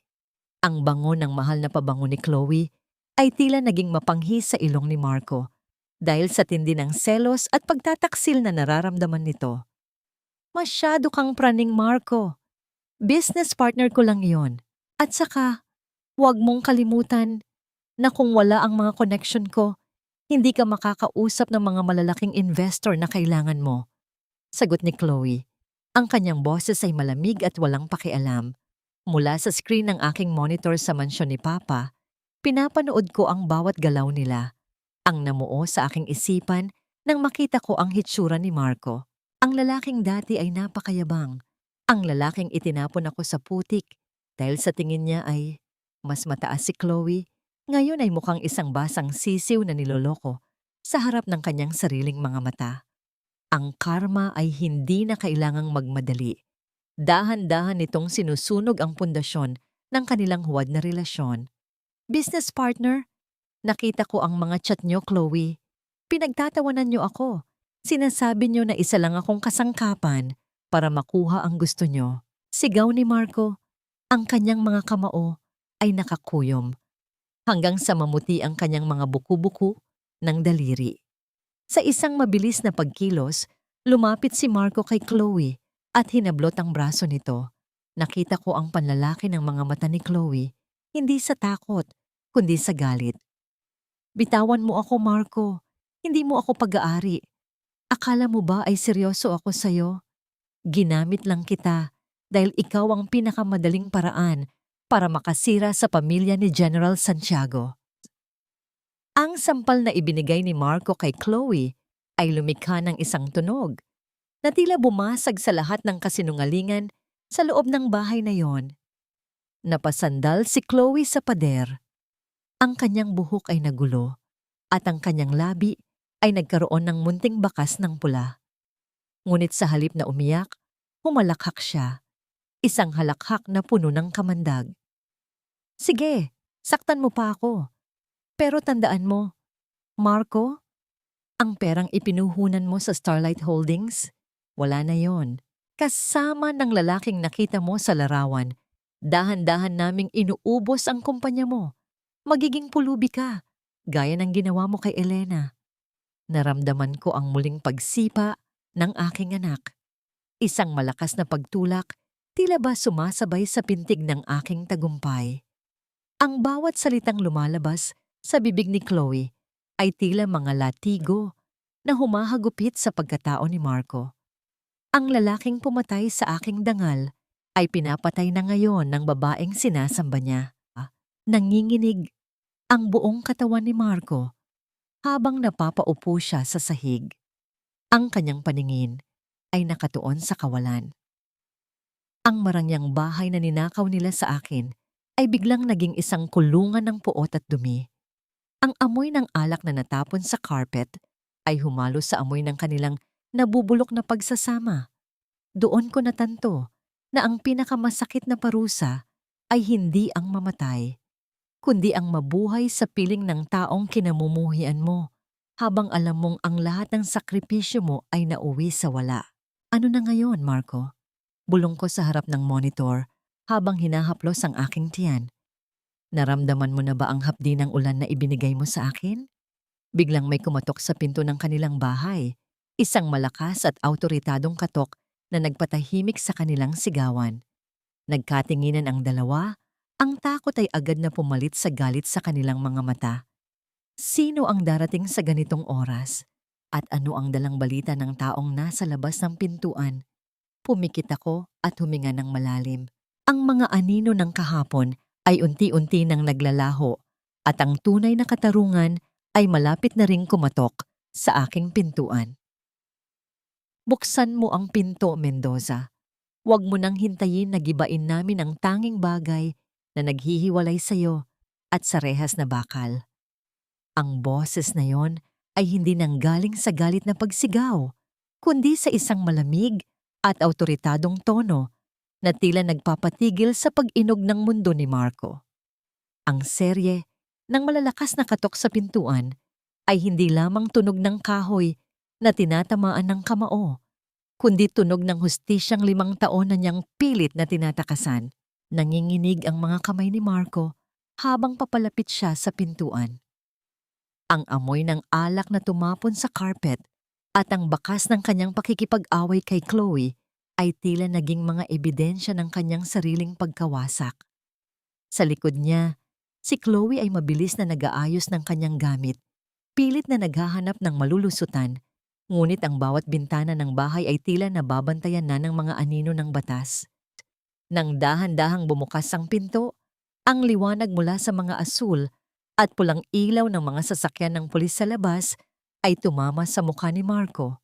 Ang bango ng mahal na pabango ni Chloe ay tila naging mapanghis sa ilong ni Marco dahil sa tindi ng selos at pagtataksil na nararamdaman nito. Masyado kang praning, Marco. Business partner ko lang yon. At saka, huwag mong kalimutan na kung wala ang mga connection ko, hindi ka makakausap ng mga malalaking investor na kailangan mo. Sagot ni Chloe. Ang kanyang boses ay malamig at walang pakialam. Mula sa screen ng aking monitor sa mansyon ni Papa, pinapanood ko ang bawat galaw nila. Ang namuo sa aking isipan nang makita ko ang hitsura ni Marco. Ang lalaking dati ay napakayabang. Ang lalaking itinapon ako sa putik dahil sa tingin niya ay mas mataas si Chloe. Ngayon ay mukhang isang basang sisiw na niloloko sa harap ng kanyang sariling mga mata. Ang karma ay hindi na kailangang magmadali. Dahan-dahan nitong sinusunog ang pundasyon ng kanilang huwad na relasyon. Business partner, nakita ko ang mga chat niyo, Chloe. Pinagtatawanan niyo ako. Sinasabi niyo na isa lang akong kasangkapan para makuha ang gusto niyo. Sigaw ni Marco. Ang kanyang mga kamao ay nakakuyom hanggang sa mamuti ang kanyang mga buku-buku ng daliri. Sa isang mabilis na pagkilos, lumapit si Marco kay Chloe at hinablot ang braso nito. Nakita ko ang panlalaki ng mga mata ni Chloe, hindi sa takot, kundi sa galit. Bitawan mo ako, Marco. Hindi mo ako pag-aari. Akala mo ba ay seryoso ako sa'yo? Ginamit lang kita dahil ikaw ang pinakamadaling paraan para makasira sa pamilya ni General Santiago. Ang sampal na ibinigay ni Marco kay Chloe ay lumikha ng isang tunog na tila bumasag sa lahat ng kasinungalingan sa loob ng bahay na yon. Napasandal si Chloe sa pader. Ang kanyang buhok ay nagulo at ang kanyang labi ay nagkaroon ng munting bakas ng pula. Ngunit sa halip na umiyak, humalakhak siya. Isang halakhak na puno ng kamandag. Sige, saktan mo pa ako. Pero tandaan mo, Marco, ang perang ipinuhunan mo sa Starlight Holdings, wala na yon. Kasama ng lalaking nakita mo sa larawan, dahan-dahan naming inuubos ang kumpanya mo. Magiging pulubi ka, gaya ng ginawa mo kay Elena. Naramdaman ko ang muling pagsipa ng aking anak. Isang malakas na pagtulak, tila ba sumasabay sa pintig ng aking tagumpay. Ang bawat salitang lumalabas sa bibig ni Chloe ay tila mga latigo na humahagupit sa pagkatao ni Marco. Ang lalaking pumatay sa aking dangal ay pinapatay na ngayon ng babaeng sinasamba niya. Nanginginig ang buong katawan ni Marco habang napapaupo siya sa sahig. Ang kanyang paningin ay nakatuon sa kawalan. Ang marangyang bahay na ninakaw nila sa akin ay biglang naging isang kulungan ng puot at dumi. Ang amoy ng alak na natapon sa carpet ay humalo sa amoy ng kanilang nabubulok na pagsasama. Doon ko natanto na ang pinakamasakit na parusa ay hindi ang mamatay, kundi ang mabuhay sa piling ng taong kinamumuhian mo habang alam mong ang lahat ng sakripisyo mo ay nauwi sa wala. Ano na ngayon, Marco? Bulong ko sa harap ng monitor habang hinahaplos ang aking tiyan. Naramdaman mo na ba ang hapdi ng ulan na ibinigay mo sa akin? Biglang may kumatok sa pinto ng kanilang bahay. Isang malakas at awtoritadong katok na nagpatahimik sa kanilang sigawan. Nagkatinginan ang dalawa. Ang takot ay agad na pumalit sa galit sa kanilang mga mata. Sino ang darating sa ganitong oras? At ano ang dalang balita ng taong nasa labas ng pintuan? Pumikit ako at huminga ng malalim. Ang mga anino ng kahapon ay unti-unti nang naglalaho at ang tunay na katarungan ay malapit na ring kumatok sa aking pintuan. Buksan mo ang pinto, Mendoza. Huwag mo nang hintayin na gibain namin ang tanging bagay na naghihiwalay sa'yo at sa rehas na bakal. Ang boses na yon ay hindi nanggaling sa galit na pagsigaw, kundi sa isang malamig at awtoritadong tono na tila nagpapatigil sa pag-inog ng mundo ni Marco. Ang serye ng malalakas na katok sa pintuan ay hindi lamang tunog ng kahoy na tinatamaan ng kamao, kundi tunog ng hustisyang 5 taon na niyang pilit na tinatakasan. Nanginginig ang mga kamay ni Marco habang papalapit siya sa pintuan. Ang amoy ng alak na tumapon sa carpet at ang bakas ng kanyang pakikipag-away kay Chloe ay tila naging mga ebidensya ng kanyang sariling pagkawasak. Sa likod niya, si Chloe ay mabilis na nag-aayos ng kanyang gamit, pilit na naghahanap ng malulusutan, ngunit ang bawat bintana ng bahay ay tila nababantayan na ng mga anino ng batas. Nang dahan-dahang bumukas ang pinto, ang liwanag mula sa mga asul at pulang ilaw ng mga sasakyan ng pulis sa labas ay tumama sa mukha ni Marco.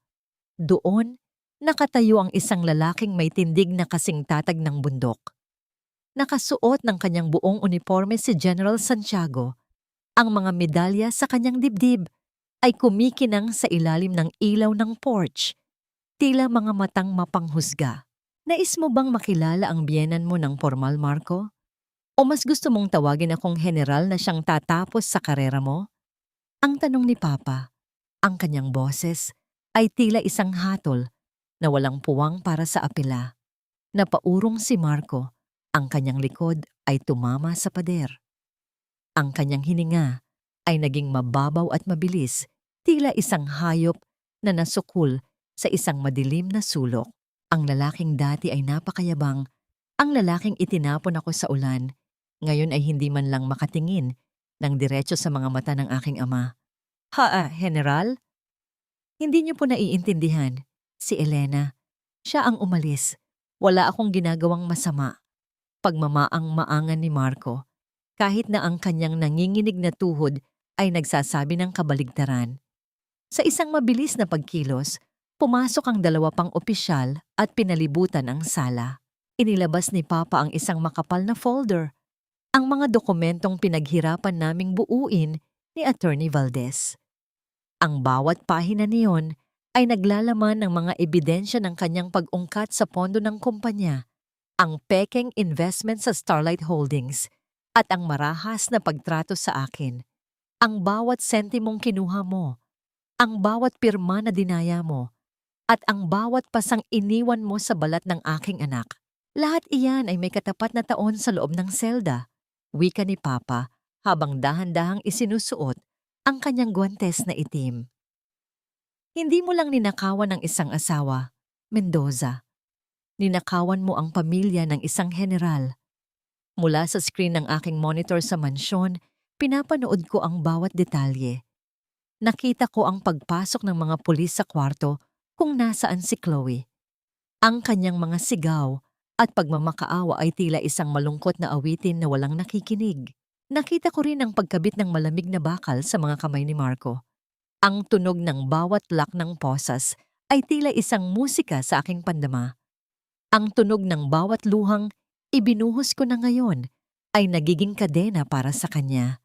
Doon, nakatayo ang isang lalaking may tindig na kasing tatag ng bundok. Nakasuot ng kanyang buong uniforme si General Santiago. Ang mga medalya sa kanyang dibdib ay kumikinang sa ilalim ng ilaw ng porch, tila mga matang mapanghusga. Nais mo bang makilala ang biyenan mo ng formal, Marco? O mas gusto mong tawagin akong general na siyang tatapos sa karera mo? Ang tanong ni Papa. Ang kanyang boses ay tila isang hatol na walang puwang para sa apela. Napaurong si Marco. Ang kanyang likod ay tumama sa pader. Ang kanyang hininga ay naging mababaw at mabilis, tila isang hayop na nasukul sa isang madilim na sulok. Ang lalaking dati ay napakayabang, ang lalaking itinapon ako sa ulan, ngayon ay hindi man lang makatingin ng diretso sa mga mata ng aking ama. General? Hindi niyo po naiintindihan. Si Elena. Siya ang umalis. Wala akong ginagawang masama. Pagmamaang-maangan ni Marco, kahit na ang kanyang nanginginig na tuhod ay nagsasabi ng kabaligtaran. Sa isang mabilis na pagkilos, pumasok ang 2 pang opisyal at pinalibutan ang sala. Inilabas ni Papa ang isang makapal na folder, ang mga dokumentong pinaghirapan naming buuin ni Attorney Valdez. Ang bawat pahina niyon ay naglalaman ng mga ebidensya ng kanyang pag-ungkat sa pondo ng kumpanya, ang pekeng investment sa Starlight Holdings, at ang marahas na pagtrato sa akin. Ang bawat sentimong kinuha mo, ang bawat pirma na dinaya mo, at ang bawat pasang iniwan mo sa balat ng aking anak. Lahat iyan ay may katapat na taon sa loob ng selda, wika ni Papa habang dahan-dahang isinusuot ang kanyang guwantes na itim. Hindi mo lang ninakawan ng isang asawa, Mendoza. Ninakawan mo ang pamilya ng isang general. Mula sa screen ng aking monitor sa mansyon, pinapanood ko ang bawat detalye. Nakita ko ang pagpasok ng mga pulis sa kwarto kung nasaan si Chloe. Ang kanyang mga sigaw at pagmamakaawa ay tila isang malungkot na awitin na walang nakikinig. Nakita ko rin ang pagkabit ng malamig na bakal sa mga kamay ni Marco. Ang tunog ng bawat lock ng posas ay tila isang musika sa aking pandama. Ang tunog ng bawat luhang ibinuhos ko na ngayon ay nagiging kadena para sa kanya.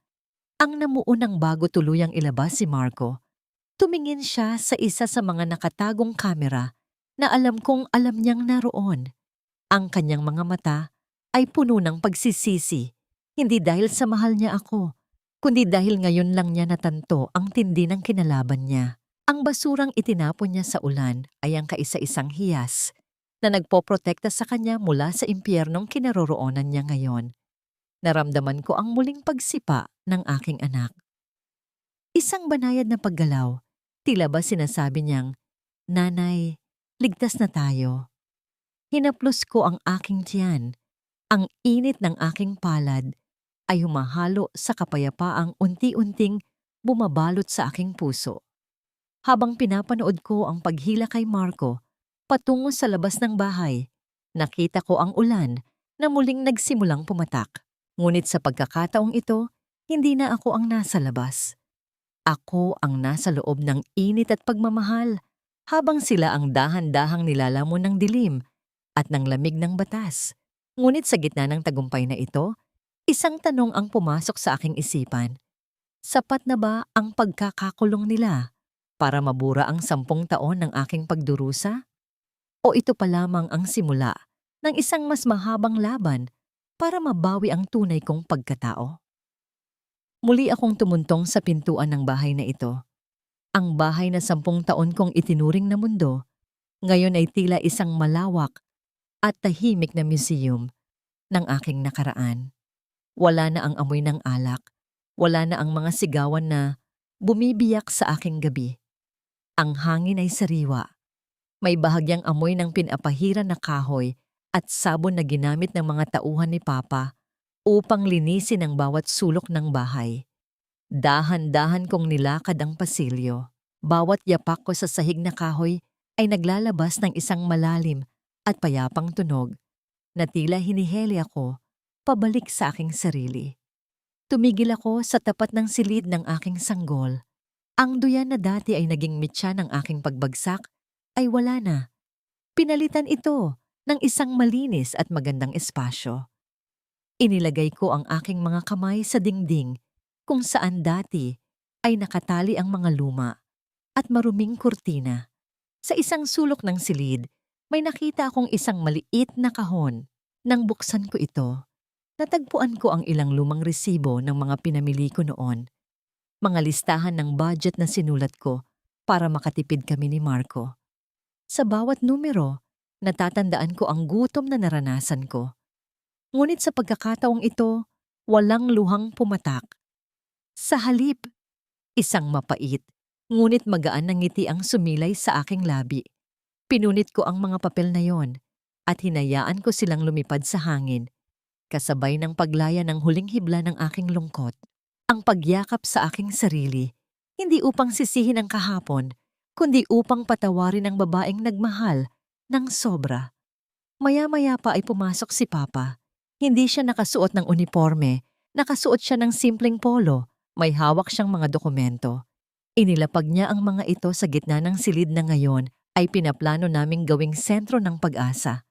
Ang namuunang bago tuluyang ilabas si Marco, tumingin siya sa isa sa mga nakatagong kamera na alam kong alam niyang naroon. Ang kanyang mga mata ay puno ng pagsisisi, hindi dahil sa mahal niya ako, kundi dahil ngayon lang niya natanto ang tindi ng kinalaban niya. Ang basurang itinapon niya sa ulan ay ang kaisa-isang hiyas na nagpoprotekta sa kanya mula sa impyernong kinaroroonan niya ngayon. Naramdaman ko ang muling pagsipa ng aking anak. Isang banayad na paggalaw, tila ba sinasabi niyang, "Nanay, ligtas na tayo." Hinaplos ko ang aking tiyan. Ang init ng aking palad ay humahalo sa kapayapaang unti-unting bumabalot sa aking puso. Habang pinapanood ko ang paghila kay Marco patungo sa labas ng bahay, nakita ko ang ulan na muling nagsimulang pumatak. Ngunit sa pagkakataong ito, hindi na ako ang nasa labas. Ako ang nasa loob ng init at pagmamahal, habang sila ang dahan-dahang nilalamon ng dilim at ng lamig ng batas. Ngunit sa gitna ng tagumpay na ito, isang tanong ang pumasok sa aking isipan. Sapat na ba ang pagkakakulong nila para mabura ang 10 taon ng aking pagdurusa? O ito pa lamang ang simula ng isang mas mahabang laban para mabawi ang tunay kong pagkatao? Muli akong tumuntong sa pintuan ng bahay na ito. Ang bahay na 10 taon kong itinuring na mundo, ngayon ay tila isang malawak at tahimik na museum ng aking nakaraan. Wala na ang amoy ng alak, wala na ang mga sigawan na bumibiyak sa aking gabi. Ang hangin ay sariwa. May bahagyang amoy ng pinapahiran na kahoy at sabon na ginamit ng mga tauhan ni Papa upang linisin ang bawat sulok ng bahay. Dahan-dahan kong nilakad ang pasilyo. Bawat yapak ko sa sahig na kahoy ay naglalabas ng isang malalim at payapang tunog na tila hiniheli ako pabalik sa aking sarili. Tumigil ako sa tapat ng silid ng aking sanggol. Ang duyan na dati ay naging mitya ng aking pagbagsak ay wala na. Pinalitan ito ng isang malinis at magandang espasyo. Inilagay ko ang aking mga kamay sa dingding kung saan dati ay nakatali ang mga luma at maruming kurtina. Sa isang sulok ng silid, may nakita akong isang maliit na kahon. Nang buksan ko ito, natagpuan ko ang ilang lumang resibo ng mga pinamili ko noon. Mga listahan ng budget na sinulat ko para makatipid kami ni Marco. Sa bawat numero, natatandaan ko ang gutom na naranasan ko. Ngunit sa pagkakataong ito, walang luhang pumatak. Sa halip, isang mapait, ngunit magaan na ngiti ang sumilay sa aking labi. Pinunit ko ang mga papel na yon at hinayaan ko silang lumipad sa hangin, kasabay ng paglaya ng huling hibla ng aking lungkot. Ang pagyakap sa aking sarili, hindi upang sisihin ang kahapon, kundi upang patawarin ang babaeng nagmahal ng sobra. Maya-maya pa ay pumasok si Papa. Hindi siya nakasuot ng uniforme, nakasuot siya ng simpleng polo, may hawak siyang mga dokumento. Inilapag niya ang mga ito sa gitna ng silid na ngayon ay pinaplano naming gawing sentro ng pag-asa.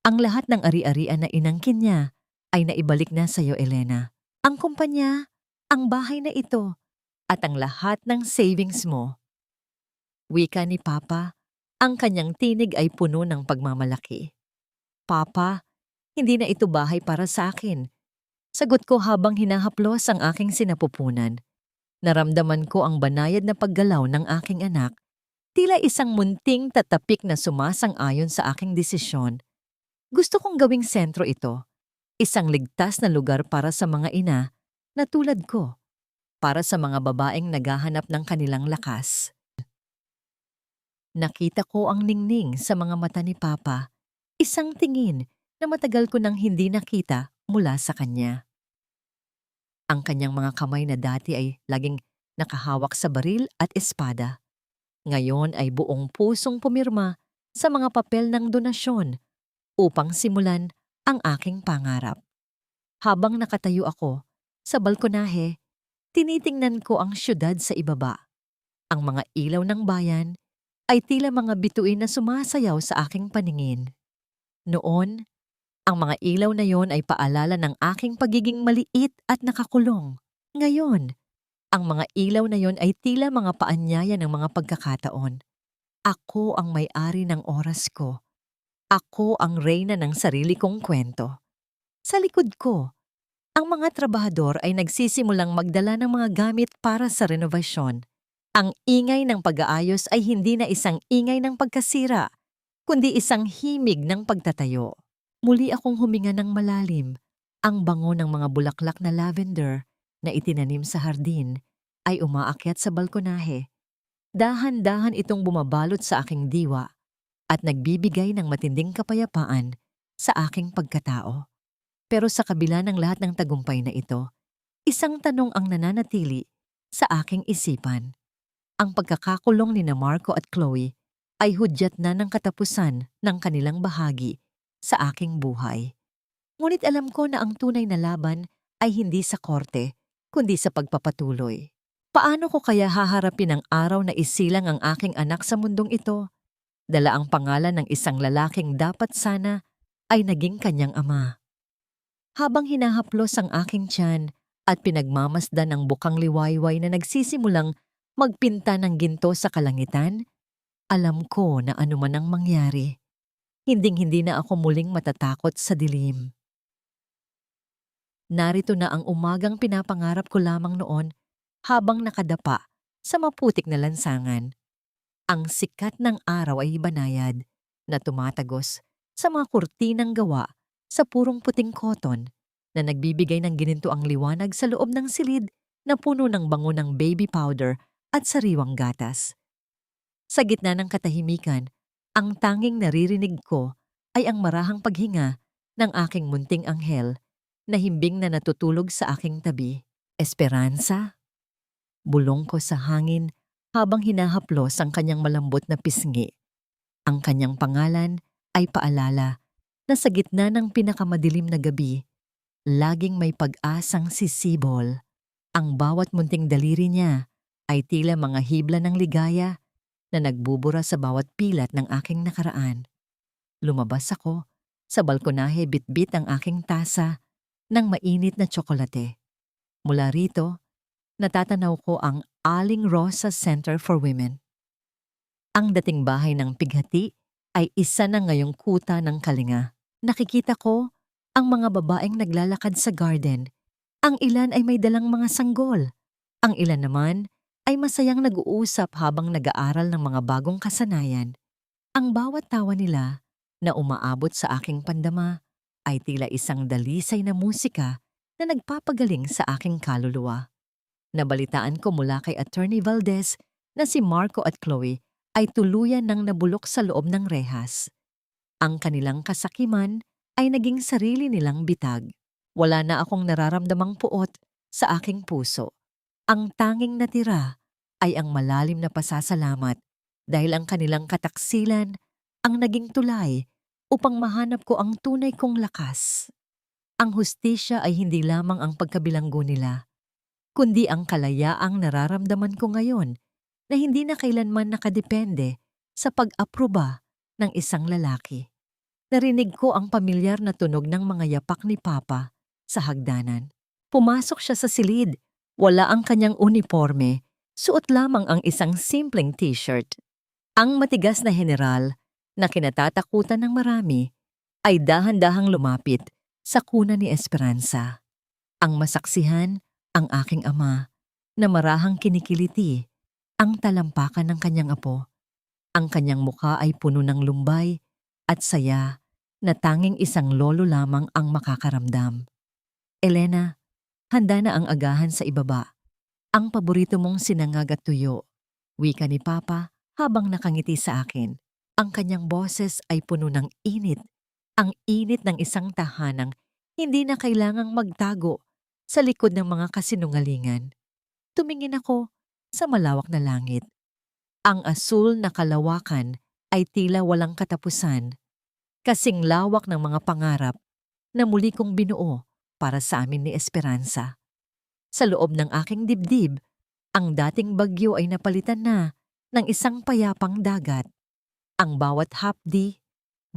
Ang lahat ng ari-arian na inangkin niya ay naibalik na sa iyo, Elena. Ang kumpanya, ang bahay na ito, at ang lahat ng savings mo. Wika ni Papa, ang kanyang tinig ay puno ng pagmamalaki. Papa, hindi na ito bahay para sa akin. Sagot ko habang hinahaplos ang aking sinapupunan. Naramdaman ko ang banayad na paggalaw ng aking anak, tila isang munting tatapik na sumasang-ayon sa aking desisyon. Gusto kong gawing sentro ito, isang ligtas na lugar para sa mga ina na tulad ko, para sa mga babaeng naghahanap ng kanilang lakas. Nakita ko ang ningning sa mga mata ni Papa, isang tingin na matagal ko nang hindi nakita mula sa kanya. Ang kanyang mga kamay na dati ay laging nakahawak sa baril at espada. Ngayon ay buong pusong pumirma sa mga papel ng donasyon upang simulan ang aking pangarap. Habang nakatayo ako sa balkonahe, tinitingnan ko ang syudad sa ibaba. Ang mga ilaw ng bayan ay tila mga bituin na sumasayaw sa aking paningin. Noon, ang mga ilaw na yon ay paalala ng aking pagiging maliit at nakakulong. Ngayon, ang mga ilaw na yon ay tila mga paanyaya ng mga pagkakataon. Ako ang may-ari ng oras ko. Ako ang reyna ng sarili kong kwento. Sa likod ko, ang mga trabahador ay nagsisimulang magdala ng mga gamit para sa renovasyon. Ang ingay ng pag-aayos ay hindi na isang ingay ng pagkasira, kundi isang himig ng pagtatayo. Muli akong huminga ng malalim. Ang bango ng mga bulaklak na lavender na itinanim sa hardin ay umaakyat sa balkonahe. Dahan-dahan itong bumabalot sa aking diwa at nagbibigay ng matinding kapayapaan sa aking pagkatao. Pero sa kabila ng lahat ng tagumpay na ito, isang tanong ang nananatili sa aking isipan. Ang pagkakakulong ni Marco at Chloe ay hudyat na ng katapusan ng kanilang bahagi sa aking buhay. Ngunit alam ko na ang tunay na laban ay hindi sa korte, kundi sa pagpapatuloy. Paano ko kaya haharapin ang araw na isilang ang aking anak sa mundong ito? Dala ang pangalan ng isang lalaking dapat sana ay naging kanyang ama. Habang hinahaplos ang aking tiyan at pinagmamasdan ang bukang liwayway na nagsisimulang magpinta ng ginto sa kalangitan, alam ko na anuman ang mangyari, hinding-hindi na ako muling matatakot sa dilim. Narito na ang umagang pinapangarap ko lamang noon habang nakadapa sa maputik na lansangan. Ang sikat ng araw ay banayad na tumatagos sa mga kurtinang gawa sa purong puting koton na nagbibigay ng ginintuang liwanag sa loob ng silid na puno ng bango ng baby powder at sariwang gatas. Sa gitna ng katahimikan, ang tanging naririnig ko ay ang marahang paghinga ng aking munting anghel na himbing na natutulog sa aking tabi. Esperanza? Bulong ko sa hangin habang hinahaplos ang kanyang malambot na pisngi. Ang kanyang pangalan ay paalala na sa gitna ng pinakamadilim na gabi, laging may pag-asang sisibol. Ang bawat munting daliri niya ay tila mga hibla ng ligaya na nagbubura sa bawat pilat ng aking nakaraan. Lumabas ako sa balkonahe, bitbit ang aking tasa ng mainit na tsokolate. Mula rito, natatanaw ko ang Aling Rosa Center for Women. Ang dating bahay ng pighati ay isa na ngayong kuta ng kalinga. Nakikita ko ang mga babaeng naglalakad sa garden. Ang ilan ay may dalang mga sanggol. Ang ilan naman ay masayang nag-uusap habang nag-aaral ng mga bagong kasanayan. Ang bawat tawa nila na umaabot sa aking pandama ay tila isang dalisay na musika na nagpapagaling sa aking kaluluwa. Nabalitaan ko mula kay Attorney Valdez na si Marco at Chloe ay tuluyan ng nabulok sa loob ng rehas. Ang kanilang kasakiman ay naging sarili nilang bitag. Wala na akong nararamdamang puot sa aking puso. Ang tanging natira ay ang malalim na pasasalamat dahil ang kanilang kataksilan ang naging tulay upang mahanap ko ang tunay kong lakas. Ang hustisya ay hindi lamang ang pagkabilanggo nila, kundi ang kalayaang nararamdaman ko ngayon na hindi na kailanman nakadepende sa pag-aproba ng isang lalaki. Narinig ko ang pamilyar na tunog ng mga yapak ni Papa sa hagdanan. Pumasok siya sa silid. Wala ang kanyang uniforme, suot lamang ang isang simpleng t-shirt. Ang matigas na general na kinatatakutan ng marami ay dahan-dahang lumapit sa kuna ni Esperanza. Ang masaksihan, ang aking ama, na marahang kinikiliti ang talampakan ng kanyang apo. Ang kanyang mukha ay puno ng lumbay at saya na tanging isang lolo lamang ang makakaramdam. Elena, handa na ang agahan sa ibaba. Ang paborito mong sinangag at tuyo, wika ni Papa habang nakangiti sa akin. Ang kanyang boses ay puno ng init. Ang init ng isang tahanang hindi na kailangang magtago sa likod ng mga kasinungalingan. Tumingin ako sa malawak na langit. Ang asul na kalawakan ay tila walang katapusan, kasing lawak ng mga pangarap na muli kong binuo para sa amin ni Esperanza. Sa loob ng aking dibdib, ang dating bagyo ay napalitan na ng isang payapang dagat. Ang bawat hapdi,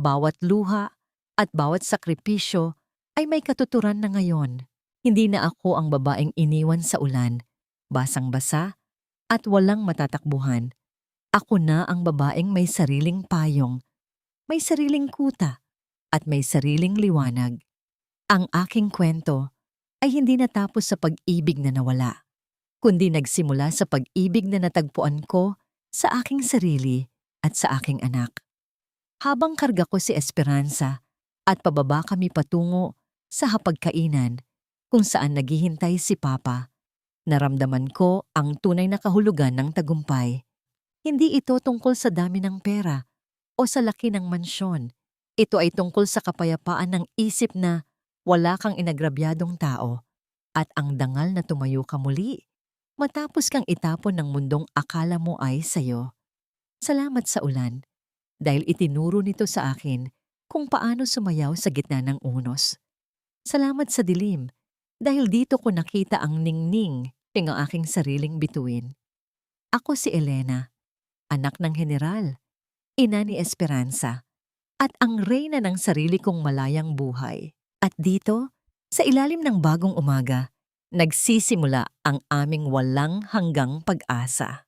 bawat luha, at bawat sakripisyo ay may katuturan na ngayon. Hindi na ako ang babaeng iniwan sa ulan, basang-basa, at walang matatakbuhan. Ako na ang babaeng may sariling payong, may sariling kuta, at may sariling liwanag. Ang aking kwento ay hindi natapos sa pag-ibig na nawala, kundi nagsimula sa pag-ibig na natagpuan ko sa aking sarili at sa aking anak. Habang karga ko si Esperanza at pababa kami patungo sa hapagkainan kung saan naghihintay si Papa, naramdaman ko ang tunay na kahulugan ng tagumpay. Hindi ito tungkol sa dami ng pera o sa laki ng mansyon. Ito ay tungkol sa kapayapaan ng isip na wala kang inagrabyadong tao at ang dangal na tumayo ka muli matapos kang itapon ng mundong akala mo ay sayo. Salamat sa ulan dahil itinuro nito sa akin kung paano sumayaw sa gitna ng unos. Salamat sa dilim, dahil dito ko nakita ang ningning ng aking sariling bituin. Ako si Elena, anak ng general, ina ni Esperanza, at ang reyna ng sarili kong malayang buhay. At dito, sa ilalim ng bagong umaga, nagsisimula ang aming walang hanggang pag-asa.